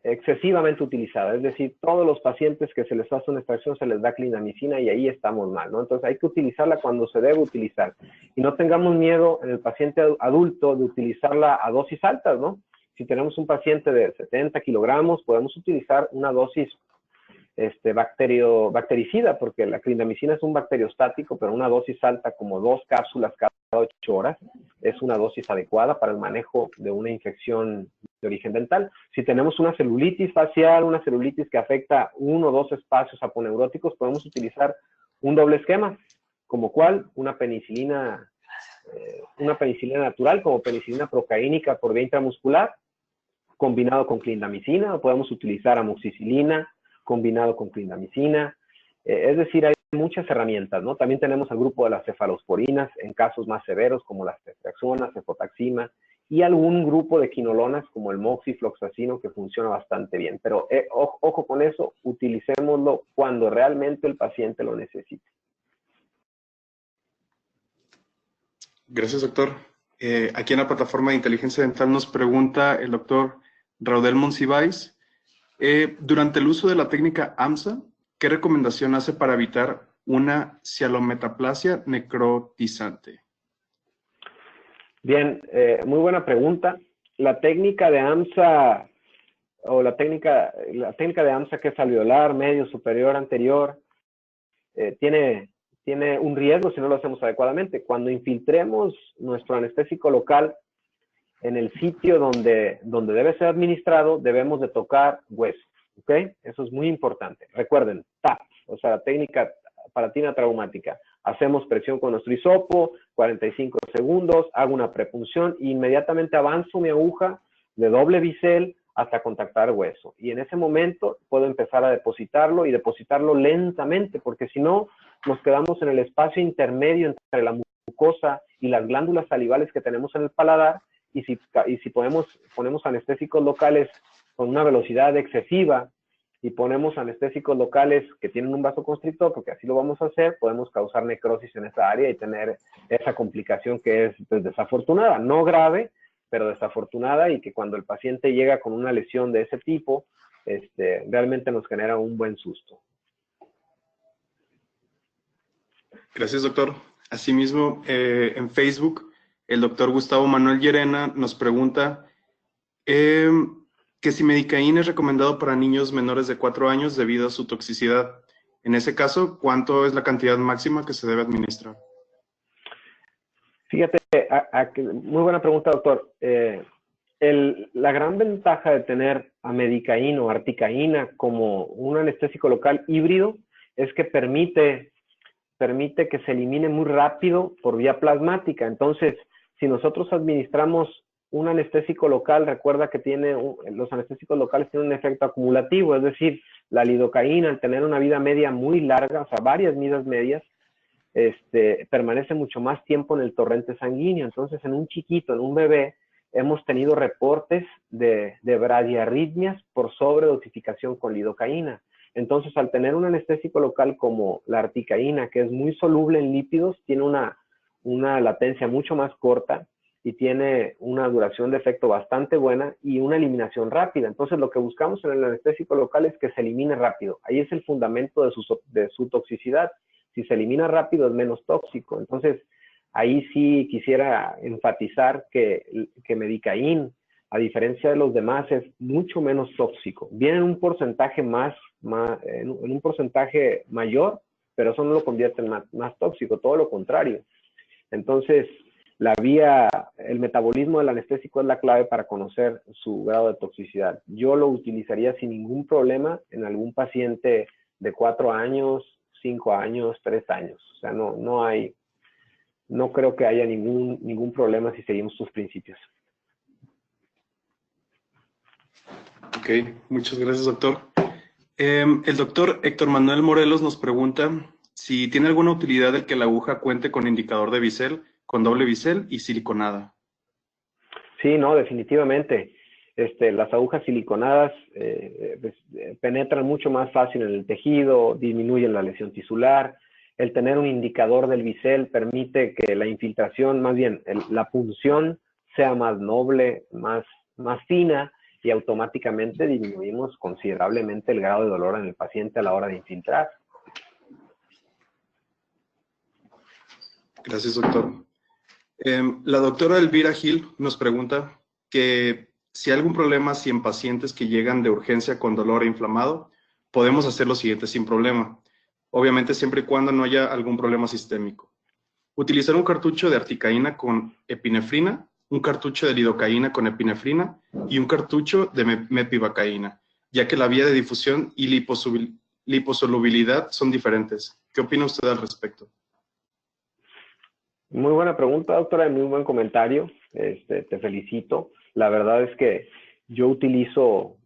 excesivamente utilizada, es decir, todos los pacientes que se les hace una extracción se les da clindamicina y ahí estamos mal, ¿no? Entonces hay que utilizarla cuando se debe utilizar y no tengamos miedo en el paciente adulto de utilizarla a dosis altas, ¿no? Si tenemos un paciente de 70 kilogramos, podemos utilizar una dosis bactericida, porque la clindamicina es un bacteriostático, pero una dosis alta como 2 cápsulas cada 8 horas es una dosis adecuada para el manejo de una infección de origen dental. Si tenemos una celulitis facial, una celulitis que afecta 1 o 2 espacios aponeuróticos, podemos utilizar un doble esquema, como cual una penicilina natural, como penicilina procaínica por vía intramuscular, combinado con clindamicina, o podemos utilizar amoxicilina combinado con clindamicina, es decir, hay muchas herramientas, ¿no? También tenemos el grupo de las cefalosporinas en casos más severos como las ceftriaxona, cefotaxima y algún grupo de quinolonas como el moxifloxacino que funciona bastante bien. Pero ojo con eso, utilicémoslo cuando realmente el paciente lo necesite. Gracias, doctor. Aquí en la plataforma de inteligencia dental nos pregunta el doctor Raudel Monsiváis, durante el uso de la técnica AMSA, ¿qué recomendación hace para evitar una cialometaplasia necrotizante? Bien, muy buena pregunta. La técnica de AMSA, o la técnica de AMSA que es alveolar, medio, superior, anterior, tiene un riesgo si no lo hacemos adecuadamente. Cuando infiltremos nuestro anestésico local en el sitio donde debe ser administrado, debemos de tocar hueso, ¿ok? Eso es muy importante. Recuerden, TAP, o sea, técnica palatina traumática. Hacemos presión con nuestro hisopo, 45 segundos, hago una prepunción e inmediatamente avanzo mi aguja de doble bisel hasta contactar hueso. Y en ese momento puedo empezar a depositarlo y depositarlo lentamente, porque si no, nos quedamos en el espacio intermedio entre la mucosa y las glándulas salivales que tenemos en el paladar, y si ponemos anestésicos locales con una velocidad excesiva y ponemos anestésicos locales que tienen un vasoconstrictor, porque así lo vamos a hacer, podemos causar necrosis en esa área y tener esa complicación que es pues, desafortunada, no grave, pero desafortunada, y que cuando el paciente llega con una lesión de ese tipo, realmente nos genera un buen susto. Gracias, doctor. Asimismo, en Facebook, el doctor Gustavo Manuel Llerena nos pregunta que si Medicaína es recomendado para niños menores de 4 años debido a su toxicidad. En ese caso, ¿cuánto es la cantidad máxima que se debe administrar? Fíjate, muy buena pregunta, doctor. La gran ventaja de tener a Medicaína o articaína como un anestésico local híbrido es que permite que se elimine muy rápido por vía plasmática. Entonces, si nosotros administramos un anestésico local, recuerda que los anestésicos locales tienen un efecto acumulativo, es decir, la lidocaína, al tener una vida media muy larga, o sea, varias vidas medias, permanece mucho más tiempo en el torrente sanguíneo. Entonces, en un chiquito, en un bebé, hemos tenido reportes de bradiarritmias por sobredosificación con lidocaína. Entonces, al tener un anestésico local como la articaína, que es muy soluble en lípidos, tiene una latencia mucho más corta y tiene una duración de efecto bastante buena y una eliminación rápida. Entonces, lo que buscamos en el anestésico local es que se elimine rápido. Ahí es el fundamento de su toxicidad. Si se elimina rápido, es menos tóxico. Entonces, ahí sí quisiera enfatizar que Medicaína, a diferencia de los demás, es mucho menos tóxico. Viene en un porcentaje en un porcentaje mayor, pero eso no lo convierte en más tóxico, todo lo contrario. Entonces, el metabolismo del anestésico es la clave para conocer su grado de toxicidad. Yo lo utilizaría sin ningún problema en algún paciente de 4 años, 5 años, 3 años. O sea, no creo que haya ningún problema si seguimos sus principios. Ok, muchas gracias, doctor. El doctor Héctor Manuel Morelos nos pregunta si tiene alguna utilidad el que la aguja cuente con indicador de bisel, con doble bisel y siliconada. Sí, no, definitivamente. Las agujas siliconadas penetran mucho más fácil en el tejido, disminuyen la lesión tisular. el tener un indicador del bisel permite que la infiltración, más bien la punción sea más noble, más fina, y automáticamente disminuimos considerablemente el grado de dolor en el paciente a la hora de infiltrar. Gracias, doctor. La doctora Elvira Gil nos pregunta que si hay algún problema, si en pacientes que llegan de urgencia con dolor e inflamado, podemos hacer lo siguiente sin problema. Obviamente siempre y cuando no haya algún problema sistémico. Utilizar un cartucho de articaína con epinefrina, un cartucho de lidocaína con epinefrina y un cartucho de mepivacaína, ya que la vía de difusión y liposolubilidad son diferentes. ¿Qué opina usted al respecto? Muy buena pregunta, doctora, y muy buen comentario. Te felicito. La verdad es que yo utilizo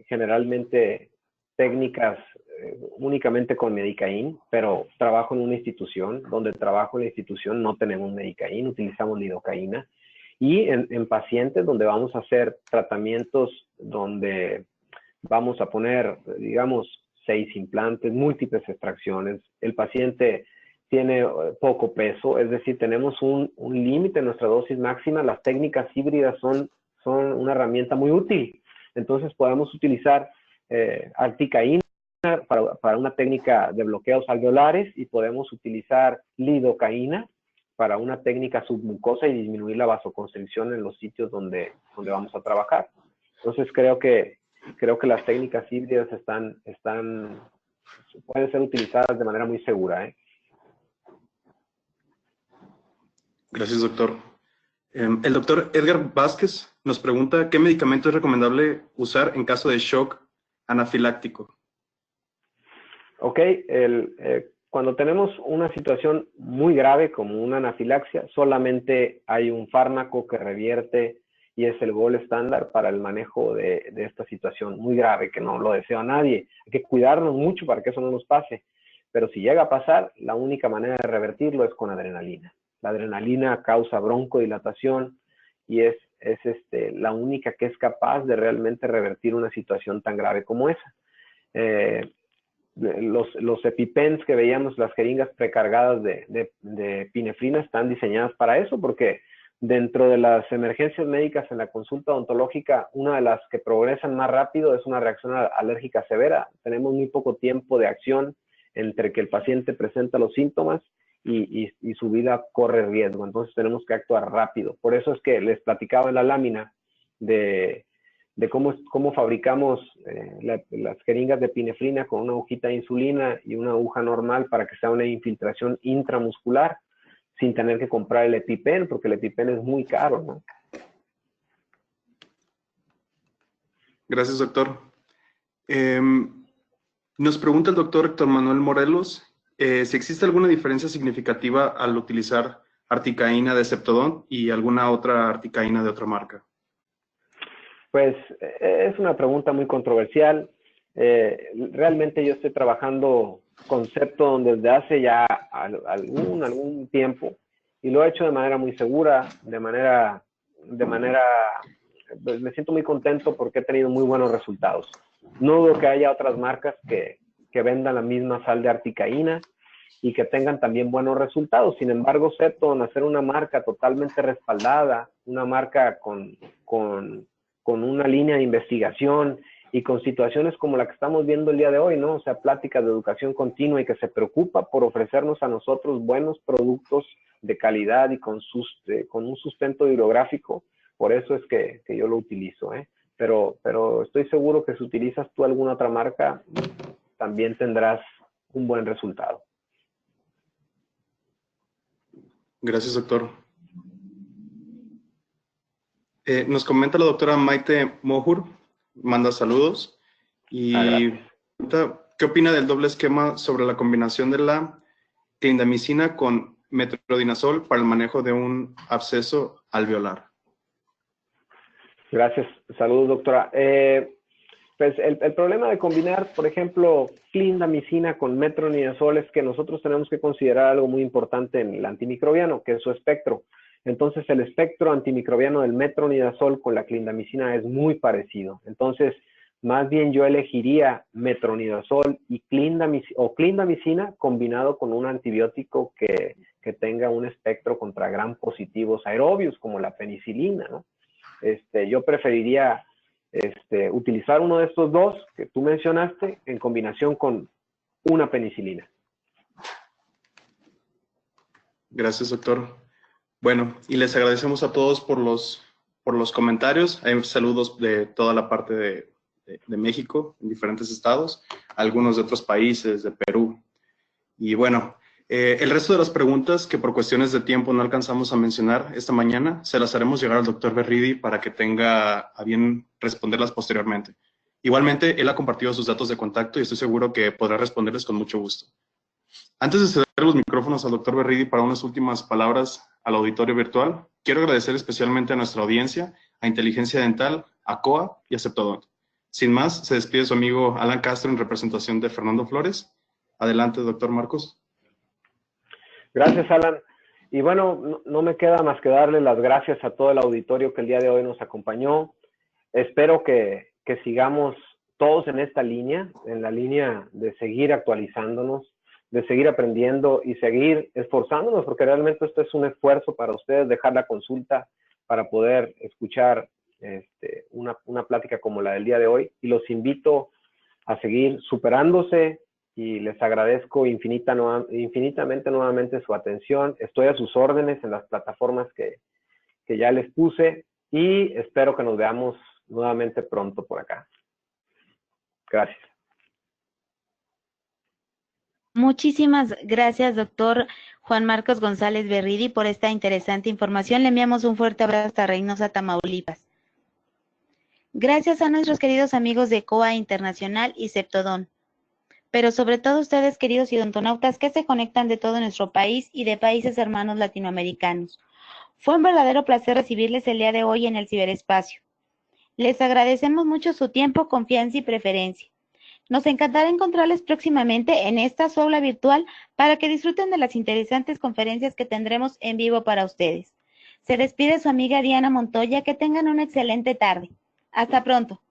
generalmente técnicas únicamente con Medicaín, pero trabajo en una institución. Donde trabajo en la institución no tenemos Medicaín, utilizamos lidocaína. Y en pacientes donde vamos a hacer tratamientos donde vamos a poner, digamos, 6 implantes, múltiples extracciones, el paciente tiene poco peso, es decir, tenemos un límite en nuestra dosis máxima. Las técnicas híbridas son una herramienta muy útil. Entonces podemos utilizar articaína para una técnica de bloqueos alveolares, y podemos utilizar lidocaína para una técnica submucosa y disminuir la vasoconstricción en los sitios donde vamos a trabajar. Entonces creo que las técnicas híbridas pueden ser utilizadas de manera muy segura, ¿eh? Gracias, doctor. El doctor Edgar Vázquez nos pregunta qué medicamento es recomendable usar en caso de shock anafiláctico. Ok, cuando tenemos una situación muy grave como una anafilaxia, solamente hay un fármaco que revierte y es el gold estándar para el manejo de esta situación muy grave, que no lo desea nadie. Hay que cuidarnos mucho para que eso no nos pase. Pero si llega a pasar, la única manera de revertirlo es con adrenalina. La adrenalina causa broncodilatación y es la única que es capaz de realmente revertir una situación tan grave como esa. Los EpiPens que veíamos, las jeringas precargadas de epinefrina, están diseñadas para eso, porque dentro de las emergencias médicas en la consulta odontológica, una de las que progresan más rápido es una reacción alérgica severa. Tenemos muy poco tiempo de acción entre que el paciente presenta los síntomas y su vida corre riesgo. Entonces tenemos que actuar rápido. Por eso es que les platicaba en la lámina de cómo fabricamos las jeringas de epinefrina con una agujita de insulina y una aguja normal para que sea una infiltración intramuscular, sin tener que comprar el EpiPen, porque el EpiPen es muy caro, ¿no? Gracias, doctor. Nos pregunta el doctor Héctor Manuel Morelos si existe alguna diferencia significativa al utilizar articaína de Ceptodont y alguna otra articaína de otra marca. Pues es una pregunta muy controversial. Realmente yo estoy trabajando con Ceptodont desde hace ya algún tiempo, y lo he hecho de manera muy segura, pues me siento muy contento porque he tenido muy buenos resultados. No dudo que haya otras marcas que vendan la misma sal de articaína y que tengan también buenos resultados. Sin embargo, Ceptodont, hacer una marca totalmente respaldada, una marca con una línea de investigación y con situaciones como la que estamos viendo el día de hoy, ¿no? O sea, pláticas de educación continua, y que se preocupa por ofrecernos a nosotros buenos productos de calidad y con un sustento bibliográfico. Por eso es que yo lo utilizo, ¿eh? Pero estoy seguro que si utilizas tú alguna otra marca, también tendrás un buen resultado. Gracias, doctor. Nos comenta la doctora Maite Mohur, manda saludos y pregunta, ¿qué opina del doble esquema sobre la combinación de la clindamicina con metronidazol para el manejo de un absceso alveolar? Gracias. Saludos, doctora. Pues el problema de combinar, por ejemplo, clindamicina con metronidazol es que nosotros tenemos que considerar algo muy importante en el antimicrobiano, que es su espectro. Entonces, el espectro antimicrobiano del metronidazol con la clindamicina es muy parecido. Entonces, más bien yo elegiría metronidazol y clindamicina combinado con un antibiótico que tenga un espectro contra gram positivos aerobios, como la penicilina, ¿no? Yo preferiría utilizar uno de estos dos que tú mencionaste en combinación con una penicilina. Gracias, doctor. Bueno, y les agradecemos a todos por los comentarios. Hay saludos de toda la parte de México, en diferentes estados, algunos de otros países, de Perú. Y bueno, el resto de las preguntas que por cuestiones de tiempo no alcanzamos a mencionar esta mañana, se las haremos llegar al doctor Berridi para que tenga a bien responderlas posteriormente. Igualmente, él ha compartido sus datos de contacto y estoy seguro que podrá responderles con mucho gusto. Antes de ceder los micrófonos al doctor Berridi para unas últimas palabras al auditorio virtual, quiero agradecer especialmente a nuestra audiencia, a Inteligencia Dental, a COA y a Septodont. Sin más, se despide su amigo Alan Castro en representación de Fernando Flores. Adelante, doctor Marcos. Gracias, Alan. Y bueno, no me queda más que darle las gracias a todo el auditorio que el día de hoy nos acompañó. Espero que sigamos todos en esta línea, en la línea de seguir actualizándonos, de seguir aprendiendo y seguir esforzándonos, porque realmente esto es un esfuerzo para ustedes, dejar la consulta para poder escuchar una plática como la del día de hoy. Y los invito a seguir superándose y les agradezco infinitamente nuevamente su atención. Estoy a sus órdenes en las plataformas que ya les puse y espero que nos veamos nuevamente pronto por acá. Gracias. Muchísimas gracias, doctor Juan Marcos González Berridi, por esta interesante información. Le enviamos un fuerte abrazo hasta Reynosa, Tamaulipas. Gracias a nuestros queridos amigos de COA Internacional y Septodont, pero sobre todo ustedes, queridos idontonautas, que se conectan de todo nuestro país y de países hermanos latinoamericanos. Fue un verdadero placer recibirles el día de hoy en el ciberespacio. Les agradecemos mucho su tiempo, confianza y preferencia. Nos encantará encontrarles próximamente en esta su aula virtual para que disfruten de las interesantes conferencias que tendremos en vivo para ustedes. Se despide su amiga Diana Montoya. Que tengan una excelente tarde. Hasta pronto.